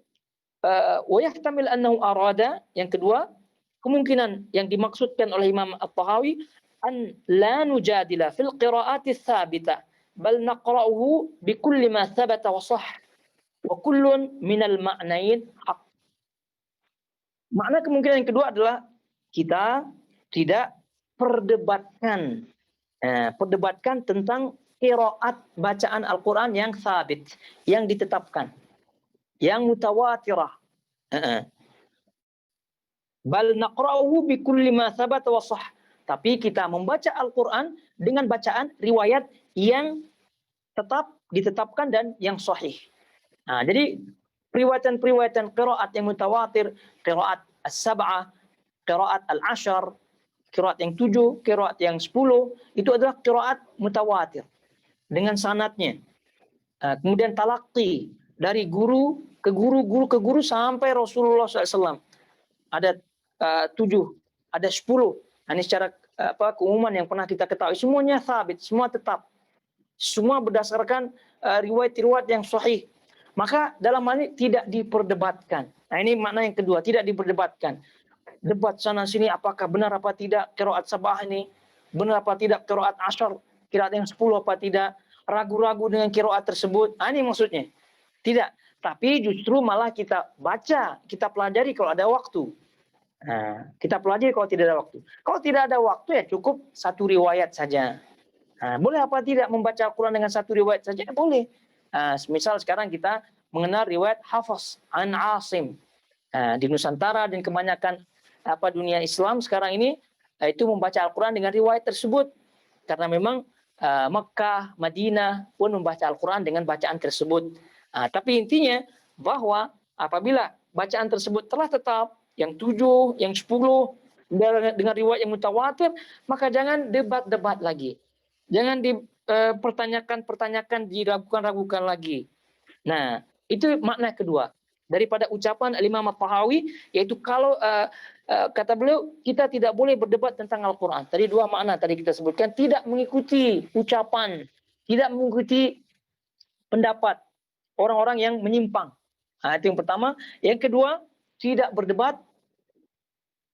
wa yahtamil annahu arada, yang kedua, kemungkinan yang dimaksudkan oleh Imam At-Tahawi an la nujadila fil qiraati tsabita bal naqra'uhu bi kulli ma thabata wa sah wa kullun minal ma'nain haq. Makna kemungkinan yang kedua adalah kita tidak perdebatkan tentang qiraat bacaan Al-Qur'an yang sabit, yang ditetapkan, yang mutawatirah. Bal naqra'uhu bi kulli ma thabata wa sah. Tapi kita membaca Al-Qur'an dengan bacaan riwayat yang ditetapkan dan yang sahih. Nah, jadi periwayatan qiraat yang mutawatir, qiraat as-sab'ah, qiraat al-ashar, qiraat yang 7, qiraat yang 10, itu adalah qiraat mutawatir dengan sanadnya. Kemudian talaqi dari guru ke guru sampai Rasulullah SAW. Ada 7, ada 10. Ini secara keumuman yang pernah kita ketahui. Semuanya sabit, semua tetap. Semua berdasarkan riwayat-riwayat yang sahih. Maka dalam hal ini tidak diperdebatkan. Nah, ini makna yang kedua, tidak diperdebatkan. Debat sana sini apakah benar apa tidak qiraat sabah ini, benar apa tidak qiraat asyar, qiraat yang 10 apa tidak, ragu-ragu dengan qiraat tersebut. Ini maksudnya. Tidak, tapi justru malah kita baca, kita pelajari kalau ada waktu. Nah, kita pelajari kalau tidak ada waktu. Kalau tidak ada waktu ya cukup satu riwayat saja. Nah, boleh apa tidak membaca Al-Quran dengan satu riwayat saja? Boleh. Misal sekarang kita mengenal riwayat Hafs an Asim. Di Nusantara dan kebanyakan dunia Islam sekarang ini itu membaca Al-Quran dengan riwayat tersebut. Karena memang Mekah, Madinah pun membaca Al-Quran dengan bacaan tersebut. Tapi intinya bahwa apabila bacaan tersebut telah tetap, yang 7, yang 10, dengan riwayat yang mutawatir, maka jangan debat-debat lagi. Jangan dipertanyakan, diragukan lagi. Nah, itu makna kedua daripada ucapan Imam At-Tahawi, yaitu kalau kata beliau, kita tidak boleh berdebat tentang Al-Quran. Tadi dua makna tadi kita sebutkan, tidak mengikuti ucapan, tidak mengikuti pendapat orang-orang yang menyimpang. Itu yang pertama. Yang kedua, tidak berdebat,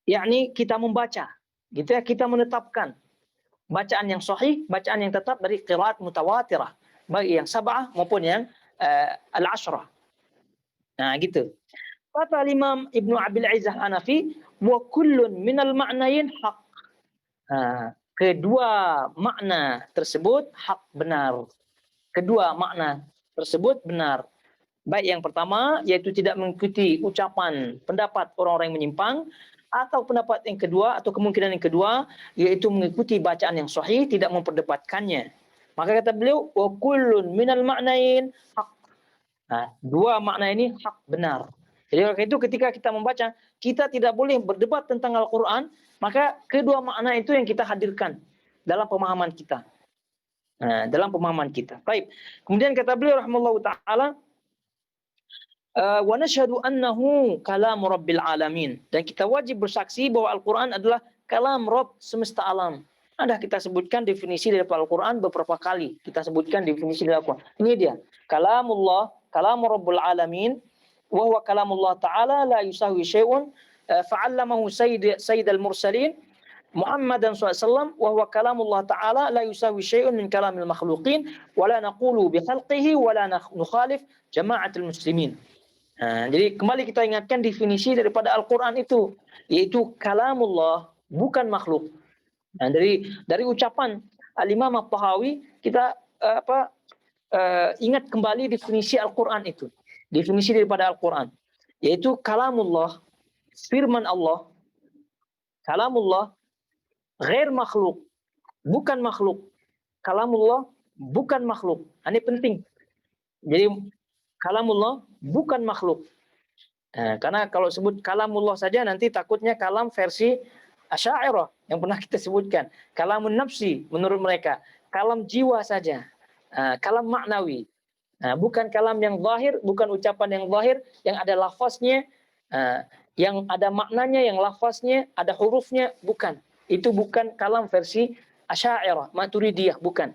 yakni kita membaca, gitu ya, kita menetapkan bacaan yang sahih, bacaan yang tetap dari qiraat mutawatirah, baik yang sab'ah maupun yang al-ashrah. Nah, gitu. Kata Imam Ibnu Abil Izzah Hanafi, wa kullun minal ma'nayin haq. Kedua makna tersebut hak, benar. Kedua makna tersebut benar. Baik yang pertama, yaitu tidak mengikuti ucapan pendapat orang-orang yang menyimpang, atau pendapat yang kedua, atau kemungkinan yang kedua, yaitu mengikuti bacaan yang sahih, tidak memperdebatkannya. Maka kata beliau, wa kullun minal ma'nain haq. Dua makna ini hak, benar. Jadi itu ketika kita membaca, kita tidak boleh berdebat tentang Al-Quran, maka kedua makna itu yang kita hadirkan dalam pemahaman kita. Baik. Kemudian kata beliau rahimahullahu ta'ala, wa nashhadu annahu kalam rabbil alamin, dan kita wajib bersaksi bahwa Al-Quran adalah kalam Rabb semesta alam. Ada kita sebutkan definisi dari Al-Quran beberapa kali. Kita sebutkan definisi dari Al-Quran. Ini dia. Kalamullah, kalamu Rabbul Alamin, wa huwa kalamullah ta'ala la yusawi syai'un, fa'allamahu sayyid al-mursalin, Muhammadan SAW, wa huwa kalamullah ta'ala la yusawi syai'un min kalamil makhluqin, wa la naqulu bikhalqihi, wa la nukhalif jama'atul muslimin. Jadi kembali kita ingatkan definisi daripada Al-Quran itu, yaitu kalamullah, bukan makhluk. Nah, dari ucapan Al-Imam At-Tahawi kita ingat kembali definisi Al-Quran itu. Definisi daripada Al-Quran, yaitu kalamullah, firman Allah, kalamullah ghair makhluk, bukan makhluk. Kalamullah bukan makhluk. Ini penting. Jadi kalamullah bukan makhluk. Karena kalau sebut kalamullah saja nanti takutnya kalam versi Asy'ariyah yang pernah kita sebutkan. Kalamun nafsi menurut mereka. Kalam jiwa saja. Kalam maknawi. Bukan kalam yang zahir, bukan ucapan yang zahir, yang ada lafaznya, yang ada maknanya, yang lafaznya, ada hurufnya, bukan. Itu bukan kalam versi Asy'ariyah, Maturidiyah, bukan.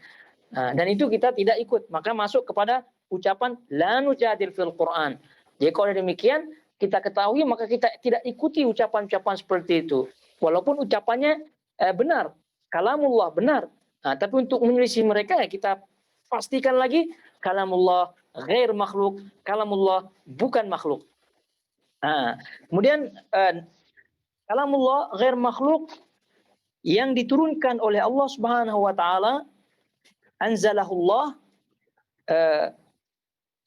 Dan itu kita tidak ikut. Maka masuk kepada ucapan la nujadil fil Quran. Jadi kalau demikian, kita ketahui maka kita tidak ikuti ucapan-ucapan seperti itu. Walaupun ucapannya benar, kalamullah benar. Tapi untuk menyelisih mereka ya kita pastikan lagi kalamullah ghair makhluk, kalamullah bukan makhluk. Kemudian kalamullah ghair makhluk yang diturunkan oleh Allah Subhanahu wa taala, anzalahullah,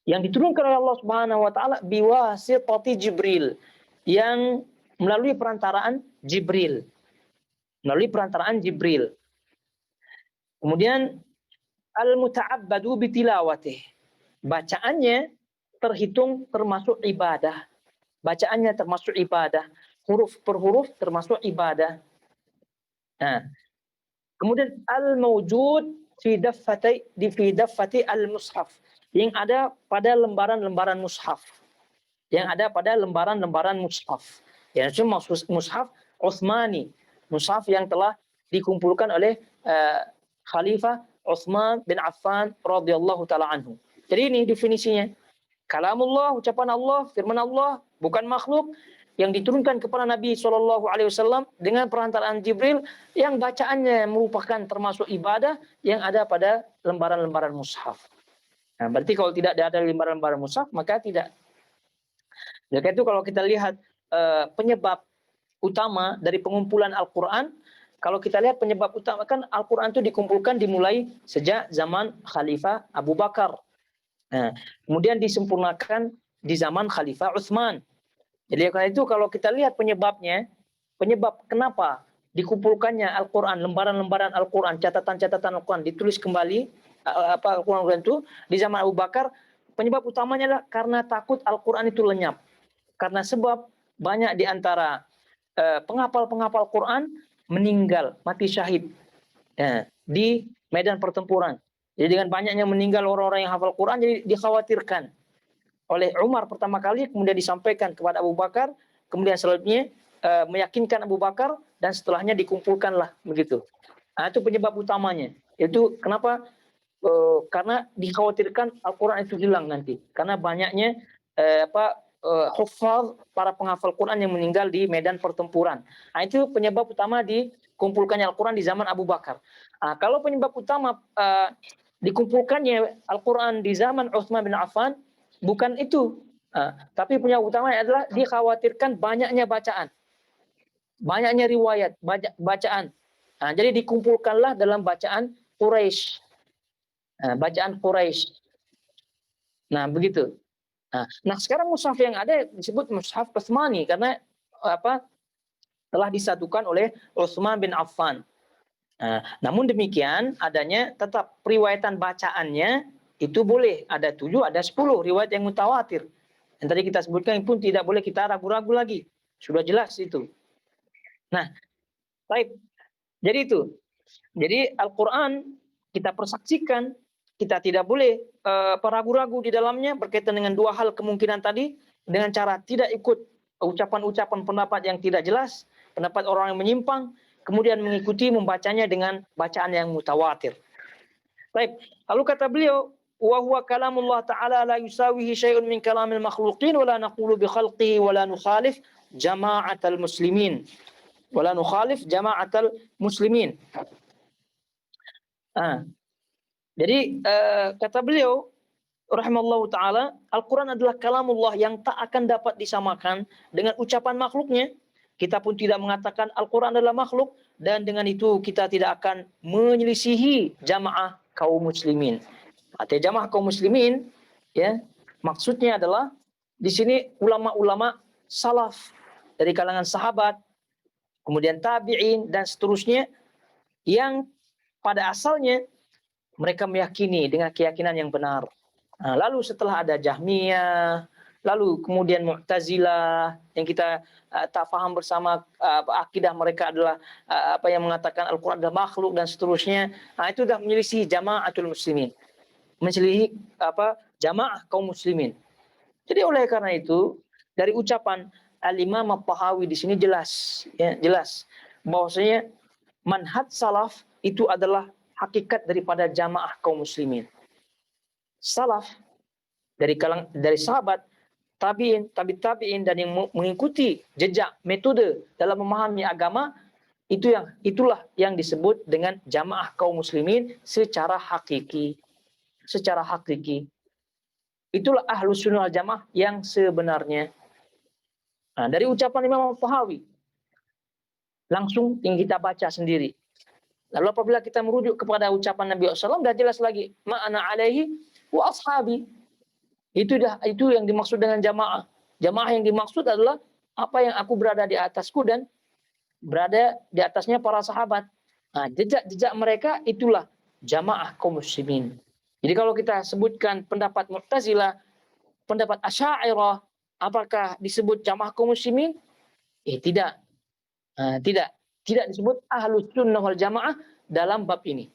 yang diturunkan oleh Allah Subhanahu wa taala biwasitati Jibril, yang melalui perantaraan Jibril. Melalui perantaraan Jibril. Kemudian al-muta'abbadu bitilawatih. Bacaannya terhitung termasuk ibadah. Bacaannya termasuk ibadah. Huruf per huruf termasuk ibadah. Kemudian al-mawjud fi daffati al-mushaf, yang ada pada lembaran-lembaran mushaf. Yang ada pada lembaran-lembaran mushaf. Yaitu mushaf Utsmani, mushaf yang telah dikumpulkan oleh Khalifah Utsman bin Affan radhiyallahu taala anhu. Jadi ini definisinya. Kalamullah, ucapan Allah, firman Allah, bukan makhluk, yang diturunkan kepada Nabi SAW dengan perantaraan Jibril, yang bacaannya merupakan termasuk ibadah yang ada pada lembaran-lembaran mushaf. Berarti kalau tidak ada lembaran-lembaran mushaf, maka tidak. Jadi itu kalau kita lihat penyebab utama dari pengumpulan Al-Quran, kalau kita lihat penyebab utama kan Al-Quran itu dikumpulkan dimulai sejak zaman Khalifah Abu Bakar. Kemudian disempurnakan di zaman Khalifah Utsman. Jadi karena itu kalau kita lihat penyebabnya, penyebab kenapa dikumpulkannya Al-Quran, lembaran-lembaran Al-Quran, catatan-catatan Al-Quran ditulis kembali Al-Quran itu di zaman Abu Bakar, penyebab utamanya adalah karena takut Al-Quran itu lenyap. Karena sebab banyak di antara penghafal-penghafal Quran meninggal, mati syahid di medan pertempuran. Jadi dengan banyaknya meninggal orang-orang yang hafal Quran, jadi dikhawatirkan oleh Umar pertama kali, kemudian disampaikan kepada Abu Bakar, kemudian selanjutnya meyakinkan Abu Bakar, dan setelahnya dikumpulkanlah begitu. Itu penyebab utamanya. Itu kenapa? Karena dikhawatirkan Al-Quran itu hilang nanti. Karena banyaknya hufaz, para penghafal Quran yang meninggal di medan pertempuran. Itu penyebab utama dikumpulkannya Al-Quran di zaman Abu Bakar. Kalau penyebab utama dikumpulkannya Al-Quran di zaman Utsman bin Affan, bukan itu. Tapi penyebab utama adalah dikhawatirkan banyaknya bacaan. Banyaknya riwayat, bacaan. Jadi dikumpulkanlah dalam bacaan Quraisy. Bacaan Quraisy. Begitu. Nah, sekarang mushaf yang ada disebut mushaf Utsmani karena telah disatukan oleh Utsman bin Affan. Namun demikian adanya tetap periwayatan bacaannya itu boleh, ada 7, ada 10 riwayat yang mutawatir. Yang tadi kita sebutkan pun tidak boleh kita ragu-ragu lagi. Sudah jelas itu. Nah, baik. Jadi itu. Jadi Al-Quran kita persaksikan, kita tidak boleh ragu-ragu di dalamnya berkaitan dengan 2 hal kemungkinan tadi, dengan cara tidak ikut ucapan-ucapan pendapat yang tidak jelas, pendapat orang yang menyimpang, kemudian mengikuti membacanya dengan bacaan yang mutawatir. Baik, lalu kata beliau, wa huwa kalamullah ta'ala la yusawihi syai'un min kalamil makhluqin wa la naqulu bi khalqihi wa la nukhalif jama'atal muslimin. Wa la nukhalif jama'atal muslimin. Jadi kata beliau rahimallahu taala, Al-Qur'an adalah kalamullah yang tak akan dapat disamakan dengan ucapan makhluknya. Kita pun tidak mengatakan Al-Qur'an adalah makhluk, dan dengan itu kita tidak akan menyelisihi jamaah kaum muslimin. Artinya jamaah kaum muslimin, ya, maksudnya adalah di sini ulama-ulama salaf dari kalangan sahabat, kemudian tabi'in dan seterusnya, yang pada asalnya mereka meyakini dengan keyakinan yang benar. Lalu setelah ada Jahmiyah, lalu kemudian Mu'tazilah yang kita tak paham bersama akidah mereka adalah apa yang mengatakan Al-Qur'an adalah makhluk dan seterusnya. Itu sudah menyelisih jamaatul muslimin. Menyelisih jamaah kaum muslimin. Jadi oleh karena itu dari ucapan Al-Imam At-Tahawi di sini jelas, ya, jelas bahwasanya manhaj salaf itu adalah hakikat daripada jamaah kaum muslimin. Salaf dari sahabat, tabi'in, tabi'in dan yang mengikuti jejak metode dalam memahami agama, itulah yang disebut dengan jamaah kaum muslimin secara hakiki. Secara hakiki. Itulah ahlus sunnah wal jamaah yang sebenarnya. Dari ucapan Imam Tahawi langsung yang kita baca sendiri. Lalu apabila kita merujuk kepada ucapan Nabi SAW, sudah jelas lagi ma'ana alaihi wa ashabi. Itu yang dimaksud dengan jamaah. Jamaah yang dimaksud adalah apa yang aku berada di atasku dan berada di atasnya para sahabat. Jejak-jejak mereka itulah jamaah kaum muslimin. Jadi kalau kita sebutkan pendapat Mu'tazilah, pendapat Asy'ariyah, apakah disebut jamaah kaum muslimin? Tidak. Tidak disebut ahlus sunnah wal jamaah dalam bab ini.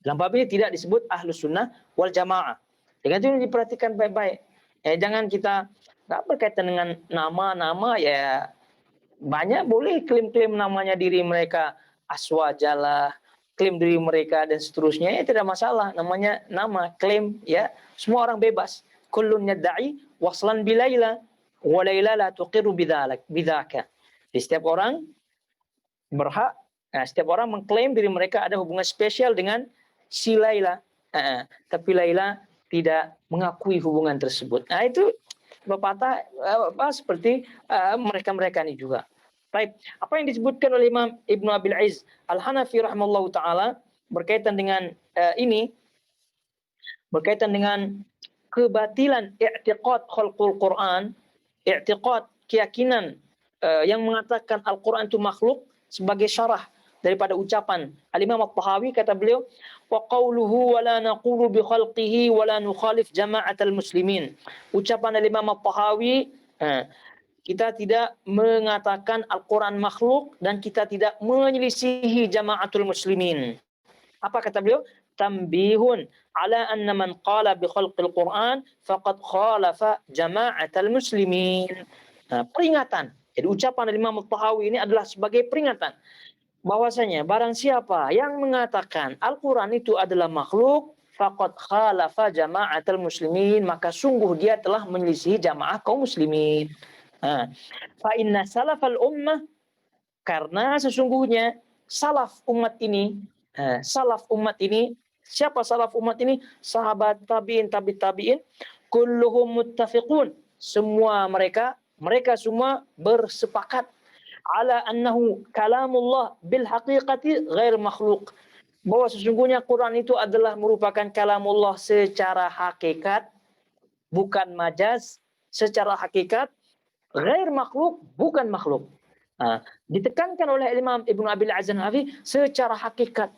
Dalam bab ini tidak disebut ahlus sunnah wal jamaah. Dengan itu diperhatikan baik-baik. Jangan kita nggak berkaitan dengan nama-nama, ya banyak boleh klaim-klaim namanya diri mereka aswajalah, klaim diri mereka dan seterusnya, ya tidak masalah. Namanya nama, klaim, ya semua orang bebas. Kullun yadda'i waslan bilaila wa laila la tuqiru bidzaka. Di setiap orang berhak, setiap orang mengklaim diri mereka ada hubungan spesial dengan si Laila. Tapi Laila tidak mengakui hubungan tersebut. Itu pepatah seperti mereka-mereka ini juga. Baik, apa yang disebutkan oleh Imam Ibnu Abil Izz Al-Hanafi rahimallahu taala berkaitan dengan ini, berkaitan dengan kebatilan i'tiqad khalqul Quran, i'tiqad keyakinan yang mengatakan Al-Quran itu makhluk sebagai syarah daripada ucapan Al-Imam At-Tahawi, kata beliau, wa qawluhu wa la naqulu bi khalqihi wa la nukhalif jama'atal muslimin. Ucapan Al-Imam At-Tahawi, kita tidak mengatakan Al-Quran makhluk dan kita tidak menyelisihi jama'atul muslimin. Apa kata beliau? Tambihun ala anna man qala bi khalqil Quran faqad khalafa jama'atal muslimin. Peringatan. Jadi ucapan dari Imam At-Tahawi ini adalah sebagai peringatan bahwasanya barang siapa yang mengatakan Al-Quran itu adalah makhluk, faqad khalafa jama'atal muslimin, maka sungguh dia telah menyelisihi jamaah kaum muslimin. Fa inna salafal ummah, karena sesungguhnya salaf umat ini, siapa salaf umat ini? Sahabat, tabi'in, tabi'in, kulluhum muttafiqun, semua mereka semua bersepakat ala annahu kalamullah bil haqiqati ghair makhluk, bahwa sesungguhnya Quran itu adalah merupakan kalamullah secara hakikat, bukan majaz, secara hakikat, ghair makhluk, bukan makhluk. Ditekankan oleh Imam Ibnu Abil Izz Al-Hanafi secara hakikat,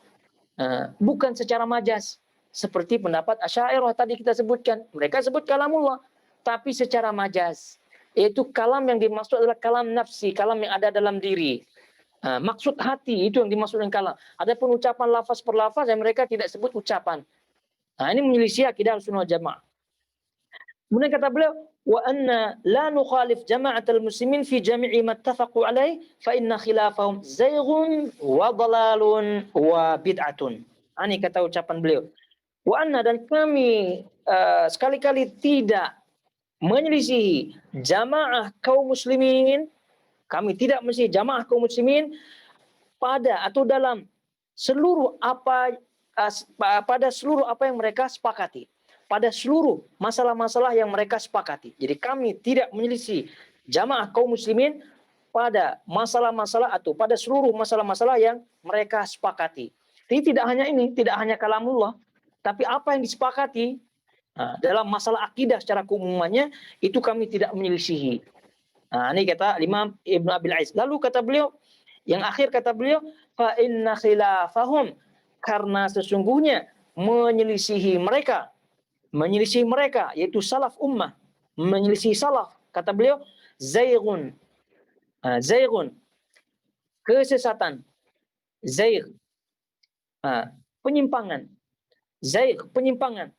bukan secara majaz, seperti pendapat Asy'ariyah tadi kita sebutkan. Mereka sebut kalamullah tapi secara majaz, yaitu kalam yang dimaksud adalah kalam nafsi, kalam yang ada dalam diri. Maksud hati itu yang dimaksud dengan kalam. Adapun ucapan lafaz per lafaz yang mereka tidak sebut ucapan. Ini menyelisih akidah Ahlussunnah wal Jamaah. Kemudian kata beliau, wa anna la nukhalif jama'atal muslimin fi jami'i ma ittafaqu alaih fa inna khilafahum zayghun wa dalalun wa bid'atun. Ini kata ucapan beliau. Wa anna, dan kami sekali-kali tidak menyelisihi jamaah kaum muslimin, kami tidak menyelisihi jamaah kaum muslimin pada atau dalam seluruh apa pada seluruh apa yang mereka sepakati, pada seluruh masalah-masalah yang mereka sepakati. Jadi kami tidak menyelisih jamaah kaum muslimin pada masalah-masalah atau pada seluruh masalah-masalah yang mereka sepakati. Jadi tidak hanya ini, tidak hanya kalamullah, tapi apa yang disepakati dalam masalah akidah secara keumumannya itu kami tidak menyelisihi. Ini kata Imam Ibn Abil Aiz. Lalu kata beliau, yang akhir kata beliau, fa inna khilafahum, karena sesungguhnya menyelisihi mereka yaitu salaf ummah, menyelisihi salaf, kata beliau, zaighun, zaighun, kesesatan, zaigh, penyimpangan, zaigh, penyimpangan,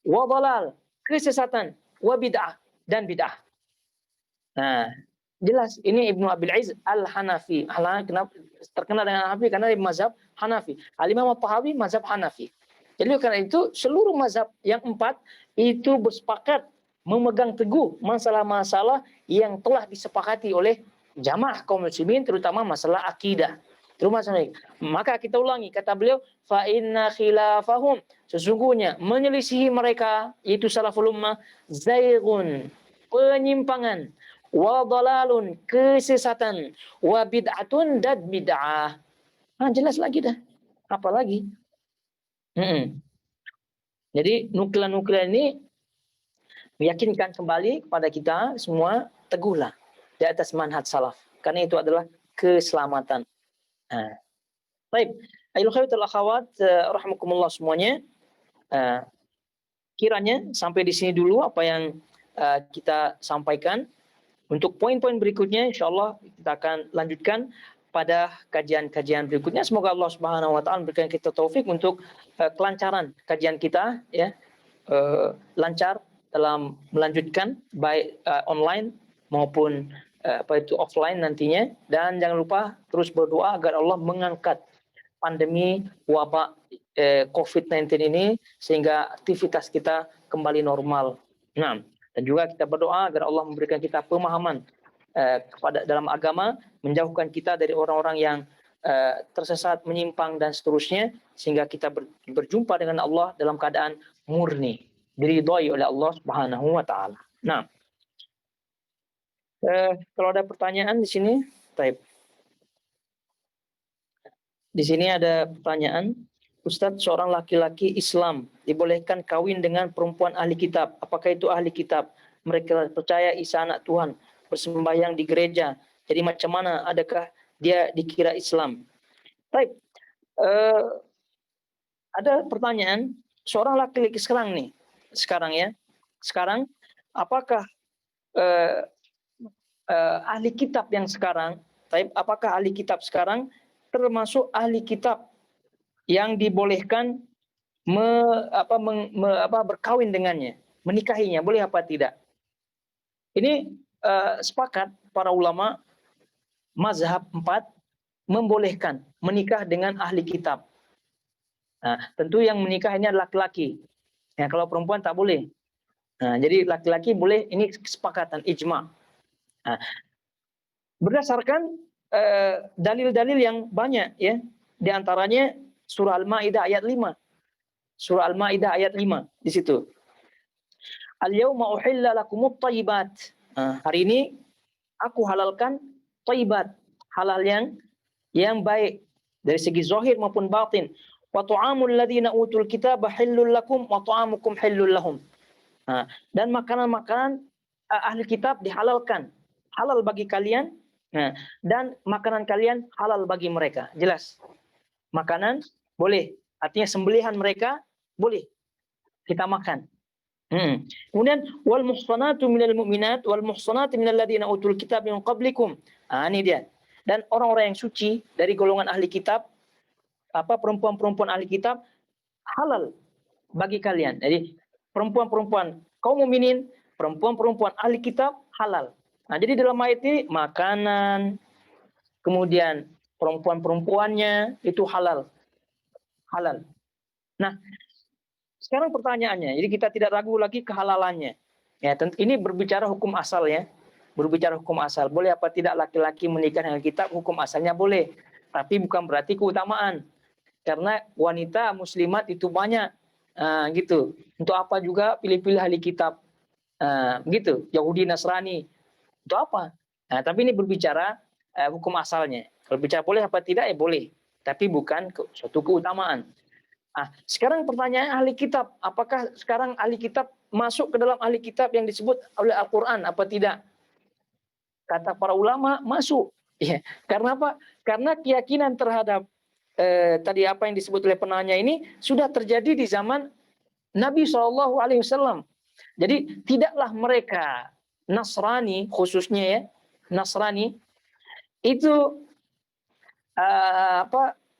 wa dhalal, kesesatan, wa bid'ah, dan bid'ah. Nah, jelas ini Ibnu Abil Aiz Al-Hanafi. Kenapa terkenal dengan Hanafi? Karena dia mazhab Hanafi. Al-Imam At-Tahawi mazhab Hanafi. Jadi karena itu seluruh mazhab yang 4 itu bersepakat memegang teguh masalah-masalah yang telah disepakati oleh jamaah kaum muslimin, terutama masalah akidah. Maka kita ulangi kata beliau, fa inna khilafahum, sesungguhnya menyelisihi mereka yaitu salaful ummah, zaighun, penyimpangan, wa dalalun, kesesatan, wa bid'atun, dan bid'ah. Jelas lagi dah. Apalagi? Jadi nuklear ini meyakinkan kembali kepada kita semua, teguhlah di atas manhaj salaf, karena itu adalah keselamatan. Baik, ayyuhal akhwat wal akhawat rahimakumullah semuanya. Kiranya sampai di sini dulu apa yang kita sampaikan. Untuk poin-poin berikutnya insyaallah kita akan lanjutkan pada kajian-kajian berikutnya. Semoga Allah Subhanahu wa taala memberikan kita taufik untuk kelancaran kajian kita, ya. Lancar dalam melanjutkan baik online maupun offline nantinya, dan jangan lupa terus berdoa agar Allah mengangkat pandemi wabak COVID-19 ini sehingga aktivitas kita kembali normal. Nah, dan juga kita berdoa agar Allah memberikan kita pemahaman kepada dalam agama, menjauhkan kita dari orang-orang yang tersesat, menyimpang dan seterusnya, sehingga kita berjumpa dengan Allah dalam keadaan murni, diridhai oleh Allah Subhanahu wa taala. Nah, kalau ada pertanyaan di sini, type. Di sini ada pertanyaan, Ustadz, seorang laki-laki Islam dibolehkan kawin dengan perempuan ahli kitab. Apakah itu ahli kitab? Mereka percaya Isa anak Tuhan, bersembahyang di gereja. Jadi macam mana? Adakah dia dikira Islam? Baik, ada pertanyaan, seorang laki-laki sekarang, apakah ahli kitab yang sekarang, apakah ahli kitab sekarang termasuk ahli kitab yang dibolehkan berkawin dengannya, menikahinya, boleh apa tidak? Ini sepakat para ulama mazhab 4 membolehkan menikah dengan ahli kitab. Nah, tentu yang menikahnya laki-laki. Ya, kalau perempuan tak boleh. Nah, jadi laki-laki boleh, ini kesepakatan ijma. Nah, berdasarkan dalil-dalil yang banyak, ya. Di antaranya surah Al-Maidah ayat 5. Surah Al-Maidah ayat 5 di situ. Al-yauma uhilla lakumut thayyibat. Hari ini aku halalkan thayyibat, halal yang baik dari segi zahir maupun batin. Wa ta'amul ladzina utul kitaba hillul lakum wa ta'amukum hillul lahum. Dan makanan-makanan ahli kitab dihalalkan, halal bagi kalian, dan makanan kalian halal bagi mereka. Jelas. Makanan boleh, artinya sembelihan mereka boleh kita makan. Kemudian wal muhsanatu minal mu'minat wal muhsanatu minal ladzina utul kitab min qablikum. Ini dia. Dan orang-orang yang suci dari golongan ahli kitab, perempuan-perempuan ahli kitab halal bagi kalian. Jadi perempuan-perempuan kaum mukminin perempuan-perempuan ahli kitab halal. Nah, jadi dalam ayat ini makanan, kemudian perempuan-perempuannya itu halal. Halal. Nah, sekarang pertanyaannya, jadi kita tidak ragu lagi kehalalannya. Ya, ini berbicara hukum asal ya. Berbicara hukum asal. Boleh apa tidak laki-laki menikah dengan kitab, hukum asalnya boleh. Tapi bukan berarti keutamaan. Karena wanita muslimat itu banyak. Gitu. Untuk apa juga pilih-pilih ahli kitab. Gitu. Yahudi, Nasrani. Untuk apa? Nah, tapi ini berbicara hukum asalnya. Kalau bicara boleh apa tidak, ya boleh. Tapi bukan suatu keutamaan. Sekarang pertanyaan ahli kitab, apakah sekarang ahli kitab masuk ke dalam ahli kitab yang disebut oleh Al-Quran apa tidak? Kata para ulama masuk. Ya. Karena apa? Karena keyakinan terhadap tadi apa yang disebut oleh penanya ini sudah terjadi di zaman Nabi SAW. Jadi tidaklah mereka Nasrani khususnya ya, Nasrani itu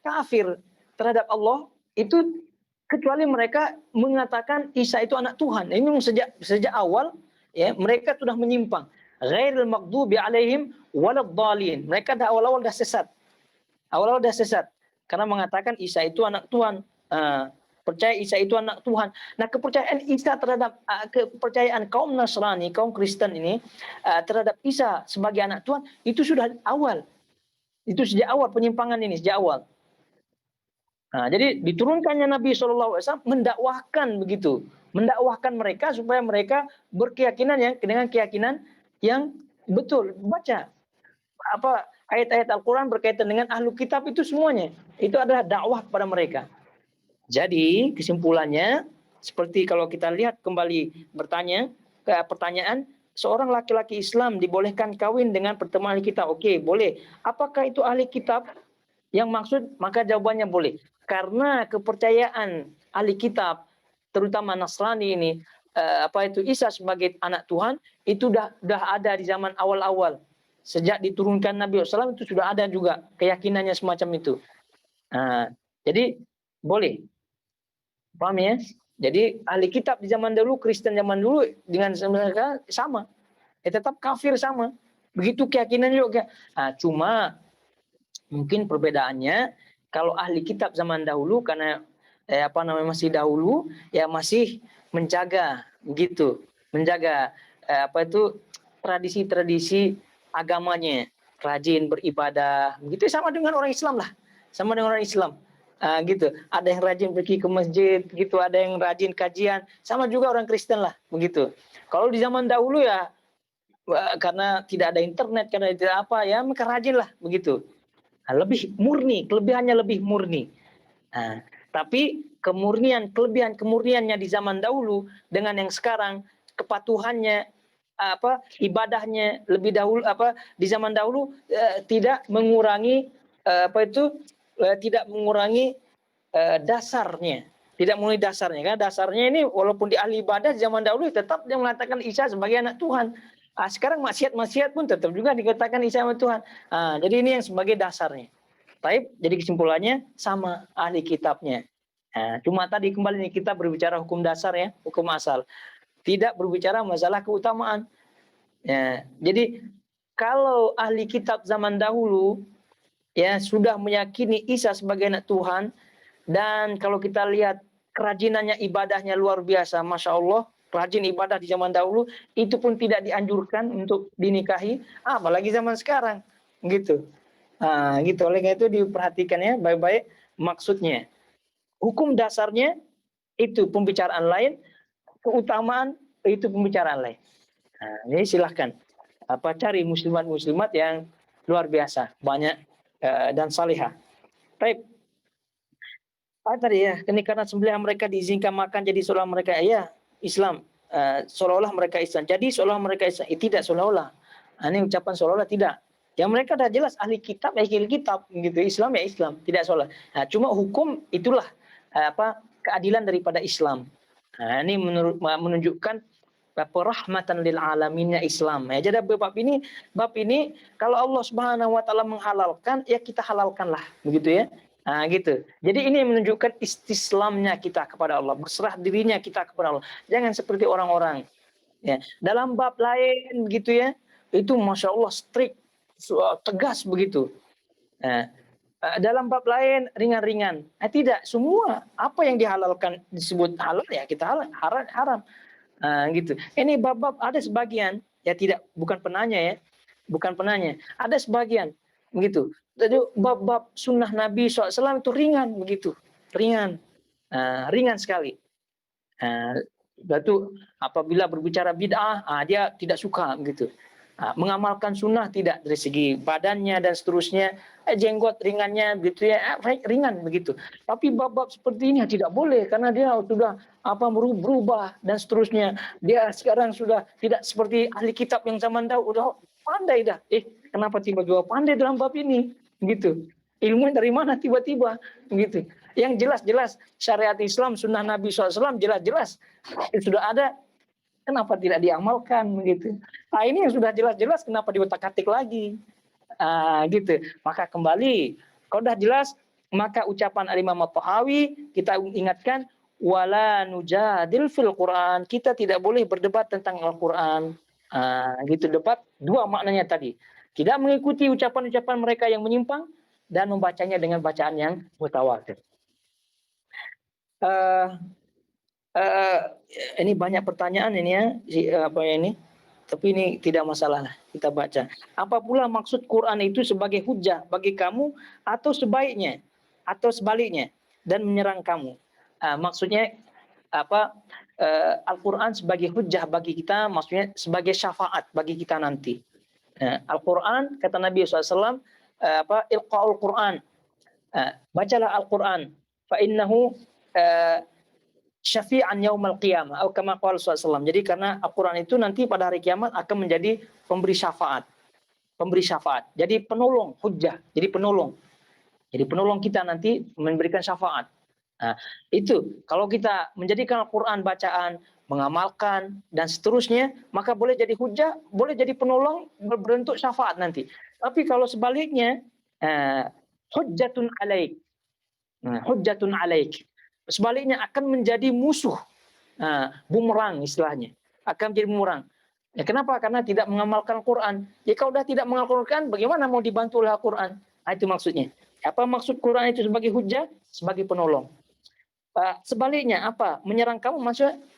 kafir terhadap Allah itu kecuali mereka mengatakan Isa itu anak Tuhan. Ini memang sejak awal ya mereka sudah menyimpang. Ghairil maghdubi alaihim waladdallin. Mereka dah awal-awal dah sesat. Awal-awal dah sesat karena mengatakan Isa itu anak Tuhan. Percaya Isa itu anak Tuhan. Nah, kepercayaan Isa terhadap kepercayaan kaum Nasrani, kaum Kristen ini terhadap Isa sebagai anak Tuhan itu sudah awal. Itu sejak awal penyimpangan ini sejak awal. Nah, jadi diturunkannya Nabi SAW mendakwahkan begitu, mendakwahkan mereka supaya mereka berkeyakinan ya dengan keyakinan yang betul. Baca apa ayat-ayat Al-Quran berkaitan dengan ahlu kitab itu semuanya itu adalah dakwah kepada mereka. Jadi kesimpulannya seperti kalau kita lihat kembali bertanya ke pertanyaan seorang laki-laki Islam dibolehkan kawin dengan pertemanan ahli kitab. Oke, boleh. Apakah itu ahli kitab yang maksud? Maka jawabannya boleh. Karena kepercayaan ahli kitab, terutama Nasrani ini, Isa sebagai anak Tuhan, itu dah ada di zaman awal-awal. Sejak diturunkan Nabi SAW itu sudah ada juga keyakinannya semacam itu. Jadi boleh. Paham ya? Jadi ahli kitab di zaman dulu, Kristen zaman dulu dengan mereka sama. Tetap kafir sama. Begitu keyakinan juga. Cuma mungkin perbedaannya kalau ahli kitab zaman dahulu karena masih dahulu ya masih menjaga gitu, menjaga tradisi-tradisi agamanya, rajin beribadah, begitu sama dengan orang Islam lah, sama dengan orang Islam. Gitu. Ada yang rajin pergi ke masjid, gitu, ada yang rajin kajian, sama juga orang Kristen lah, begitu. Kalau di zaman dahulu ya karena tidak ada internet, karena tidak apa ya, mereka rajin lah, begitu. Lebih murni, kelebihannya lebih murni. Tapi kelebihan kemurniannya di zaman dahulu dengan yang sekarang kepatuhannya ibadahnya lebih dahulu di zaman dahulu tidak mengurangi tidak mengurangi dasarnya. Tidak mengurangi dasarnya. Karena dasarnya ini walaupun di ahli ibadah zaman dahulu tetap dia mengatakan Isa sebagai anak Tuhan. Sekarang maksiat pun tetap juga dikatakan Isa anak Tuhan. Jadi ini yang sebagai dasarnya. Jadi kesimpulannya sama ahli kitabnya. Cuma tadi kembali nih kita berbicara hukum dasar ya, hukum asal. Tidak berbicara masalah keutamaan. Jadi kalau ahli kitab zaman dahulu ya sudah meyakini Isa sebagai anak Tuhan, dan kalau kita lihat kerajinannya ibadahnya luar biasa, Masya Allah, rajin ibadah di zaman dahulu, itu pun tidak dianjurkan untuk dinikahi, apalagi zaman sekarang, gitu. Gitu. Oleh karena itu diperhatikan ya baik-baik maksudnya. Hukum dasarnya itu pembicaraan lain, keutamaan itu pembicaraan lain. Ini silahkan cari muslimat-muslimat yang luar biasa, banyak dan salihah. Baik. Tadi ya, karena sembelihan mereka diizinkan makan jadi seolah mereka Islam, seolah-olah mereka Islam. Jadi seolah mereka Islam, tidak seolah-olah. Ini ucapan seolah-olah tidak. Yang mereka dah jelas ahli kitab gitu. Islam ya Islam, tidak seolah. Cuma hukum itulah keadilan daripada Islam. Ini menunjukkan rahmatan lil alaminnya Islam. Jadi bab ini kalau Allah Subhanahu wa taala menghalalkan, ya kita halalkanlah, begitu ya. Gitu. Jadi ini menunjukkan istislamnya kita kepada Allah, berserah dirinya kita kepada Allah. Jangan seperti orang-orang Ya, dalam bab lain gitu ya, itu masya Allah strict, tegas begitu. Nah, dalam bab lain ringan-ringan. Tidak, semua apa yang dihalalkan disebut halal ya kita halal, haram haram. Gitu. Ini bab-bab ada sebagian ya bukan penanya ya, bukan penanya. Ada sebagian begitu. Jadi bab-bab sunnah Nabi SAW itu ringan begitu, ringan, ringan sekali. Batu apabila berbicara bid'ah, dia tidak suka begitu. Mengamalkan sunnah tidak dari segi badannya dan seterusnya, jenggot ringannya begitu ya, ringan begitu. Tapi bab-bab seperti ini tidak boleh karena dia sudah berubah dan seterusnya. Dia sekarang sudah tidak seperti ahli kitab yang zaman dahulu, udah pandai dah. Kenapa tiba-tiba pandai dalam bab ini? Gitu. Ilmunya dari mana tiba-tiba? Gitu. Yang jelas-jelas syariat Islam, sunnah Nabi SAW jelas-jelas sudah ada, kenapa tidak diamalkan begitu? Ini yang sudah jelas-jelas kenapa diotak-atik lagi? Gitu. Maka kembali, kalau sudah jelas, maka ucapan Imam At-Tahawi kita ingatkan, wala nujadil fil Quran, kita tidak boleh berdebat tentang Al-Quran. Gitu, debat dua maknanya tadi. Tidak mengikuti ucapan-ucapan mereka yang menyimpang dan membacanya dengan bacaan yang mutawatir. Ini banyak pertanyaan ini ya, tapi ini tidak masalah, kita baca. Apa pula maksud Quran itu sebagai hujah bagi kamu atau sebaiknya atau sebaliknya dan menyerang kamu? Maksudnya apa? Al-Quran sebagai hujah bagi kita, maksudnya sebagai syafaat bagi kita nanti. Al-Quran kata Nabi SAW, ilqaul Quran, bacalah Al-Quran, fa innahu syafi'an yaumal qiyamah atau kama qala sallallahu. Jadi karena Al-Qur'an itu nanti pada hari kiamat akan menjadi pemberi syafaat. Pemberi syafaat. Jadi penolong, hujjah. Jadi penolong. Jadi penolong kita nanti memberikan syafaat. Itu kalau kita menjadikan Al-Qur'an bacaan, mengamalkan dan seterusnya, maka boleh jadi hujjah, boleh jadi penolong berbentuk syafaat nanti. Tapi kalau sebaliknya, hujjatun alaik. Hujjatun alaik. Sebaliknya akan menjadi musuh, bumerang istilahnya, akan menjadi bumerang. Ya, kenapa? Karena tidak mengamalkan Quran. Ya kalau sudah tidak mengamalkan Quran, bagaimana mau dibantu oleh Quran? Itu maksudnya. Apa maksud Quran itu sebagai hujah, sebagai penolong? Sebaliknya apa? Menyerang kamu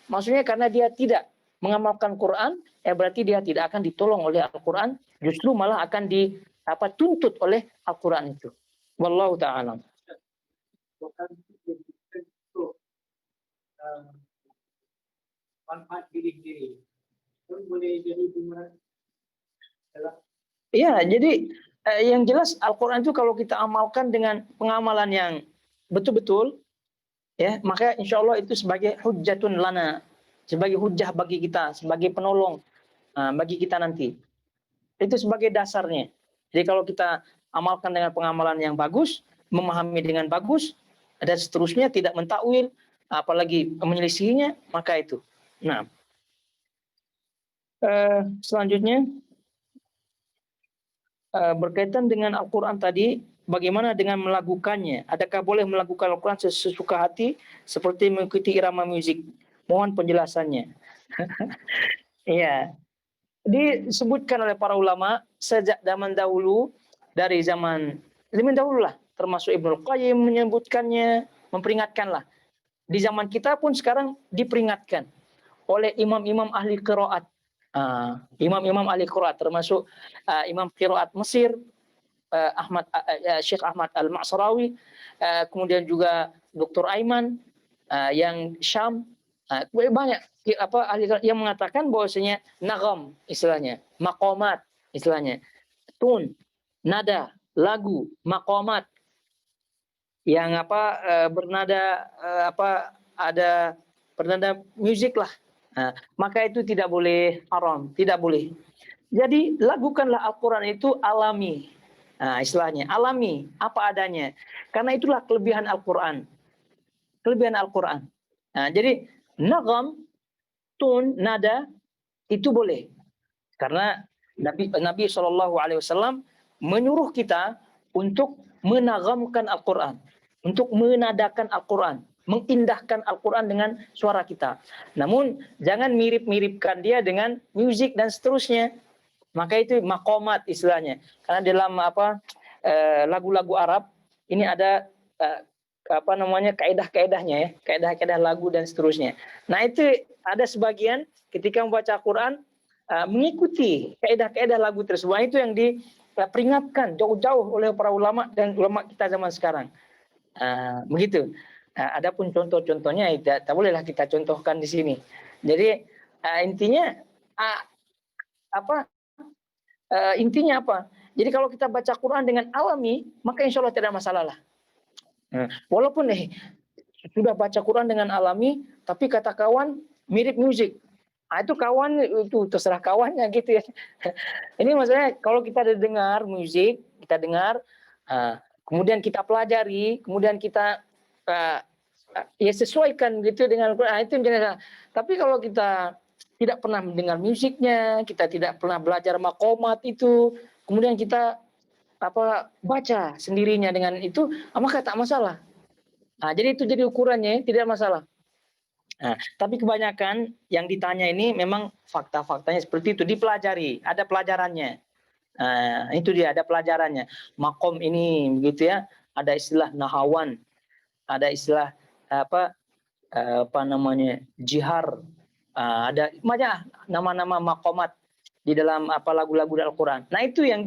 maksudnya karena dia tidak mengamalkan Quran, berarti dia tidak akan ditolong oleh Al-Quran, justru malah akan dituntut oleh Al-Quran itu. Wallahu ta'ala. Manfaat diri boleh jadi bumerang. Iya, jadi yang jelas Al-Quran itu kalau kita amalkan dengan pengamalan yang betul-betul, ya maka insya Allah itu sebagai hujjatun lana, sebagai hujjah bagi kita, sebagai penolong bagi kita nanti. Itu sebagai dasarnya. Jadi kalau kita amalkan dengan pengamalan yang bagus, memahami dengan bagus, dan seterusnya tidak mentakwil, apalagi menyelisihinya, maka itu. Nah, selanjutnya berkaitan dengan Al-Quran tadi, bagaimana dengan melakukannya? Adakah boleh melakukan Al-Quran sesuka hati seperti mengikuti irama musik? Mohon penjelasannya. Iya, disebutkan oleh para ulama sejak zaman dahulu, dari zaman dahulu lah, termasuk Ibnul Qayyim menyebutkannya, memperingatkanlah. Di zaman kita pun sekarang diperingatkan oleh imam-imam ahli qiraat. Imam-imam ahli qiraat termasuk imam qiraat Mesir, Syekh Ahmad Al-Ma'sarawi, kemudian juga Dr. Aiman yang Syam, banyak ahli yang mengatakan bahwasanya nagam istilahnya, maqamat istilahnya, tun, nada, lagu, maqamat yang bernada ada bernada musik lah. Maka itu tidak boleh haram, tidak boleh. Jadi lakukanlah Al-Quran itu alami, istilahnya alami, apa adanya. Karena itulah kelebihan Al-Quran, kelebihan Al-Quran. Jadi nagam, tun, nada itu boleh, karena Nabi SAW menyuruh kita untuk menagamkan Al-Quran, untuk menadakan Al-Quran. mengindahkan Al-Quran dengan suara kita. Namun jangan mirip-miripkan dia dengan musik dan seterusnya. Maka itu makomat istilahnya. Karena dalam lagu-lagu Arab ini ada kaidah-kaidahnya ya, kaidah-kaidah lagu dan seterusnya. Nah itu ada sebagian ketika membaca Quran mengikuti kaidah-kaidah lagu tersebut. Itu yang diperingatkan jauh-jauh oleh para ulama dan ulama kita zaman sekarang. Begitu. Adapun contoh-contohnya tak bolehlah kita contohkan di sini. Jadi intinya intinya apa? Jadi kalau kita baca Quran dengan alami, maka insya Allah tidak ada masalah lah. Walaupun sudah baca Quran dengan alami, tapi kata kawan mirip musik. Itu kawan itu terserah kawannya gitu ya. Ini maksudnya kalau kita dengar musik, kita dengar, kemudian kita pelajari, kemudian kita ya sesuaikan gitu dengan Quran, itu jangan. Tapi kalau kita tidak pernah mendengar musiknya, kita tidak pernah belajar makomat itu, kemudian kita baca sendirinya dengan itu, maka tak masalah. Jadi itu jadi ukurannya, tidak masalah. Tapi kebanyakan yang ditanya ini memang fakta-faktanya seperti itu, dipelajari, ada pelajarannya. Itu dia, ada pelajarannya. Makom ini begitu ya, ada istilah nahawan, ada istilah jihar, ada banyak nama-nama makomat di dalam lagu-lagu Al-Quran. Nah itu yang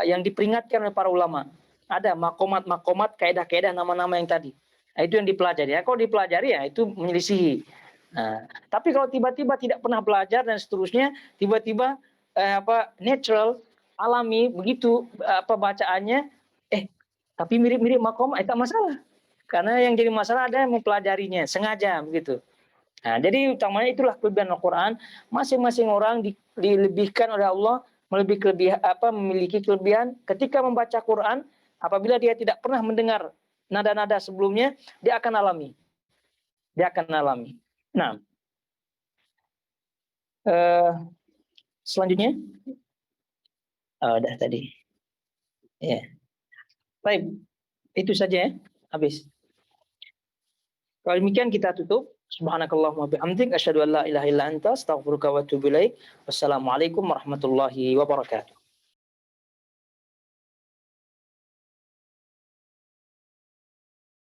yang diperingatkan oleh para ulama. Ada makomat, kaidah-kaidah nama-nama yang tadi. Nah, itu yang dipelajari. Kalau dipelajari ya itu menyelisihi. Tapi kalau tiba-tiba tidak pernah belajar dan seterusnya, tiba-tiba natural, alami begitu bacaannya, tapi mirip-mirip makomat, tak masalah. Karena yang jadi masalah ada yang mempelajarinya sengaja begitu. Jadi utamanya itulah kelebihan Al-Quran. Masing-masing orang dilebihkan oleh Allah memiliki kelebihan ketika membaca Quran. Apabila dia tidak pernah mendengar nada-nada sebelumnya, dia akan alami. Nah, selanjutnya, udah tadi. Ya, baik, itu saja ya, habis. Kalau demikian kita tutup. Subhanakallahumma bihamdik asyhadu an la ilaha illa anta astaghfiruka wa atubu ilaik. Wassalamualaikum warahmatullahi wabarakatuh.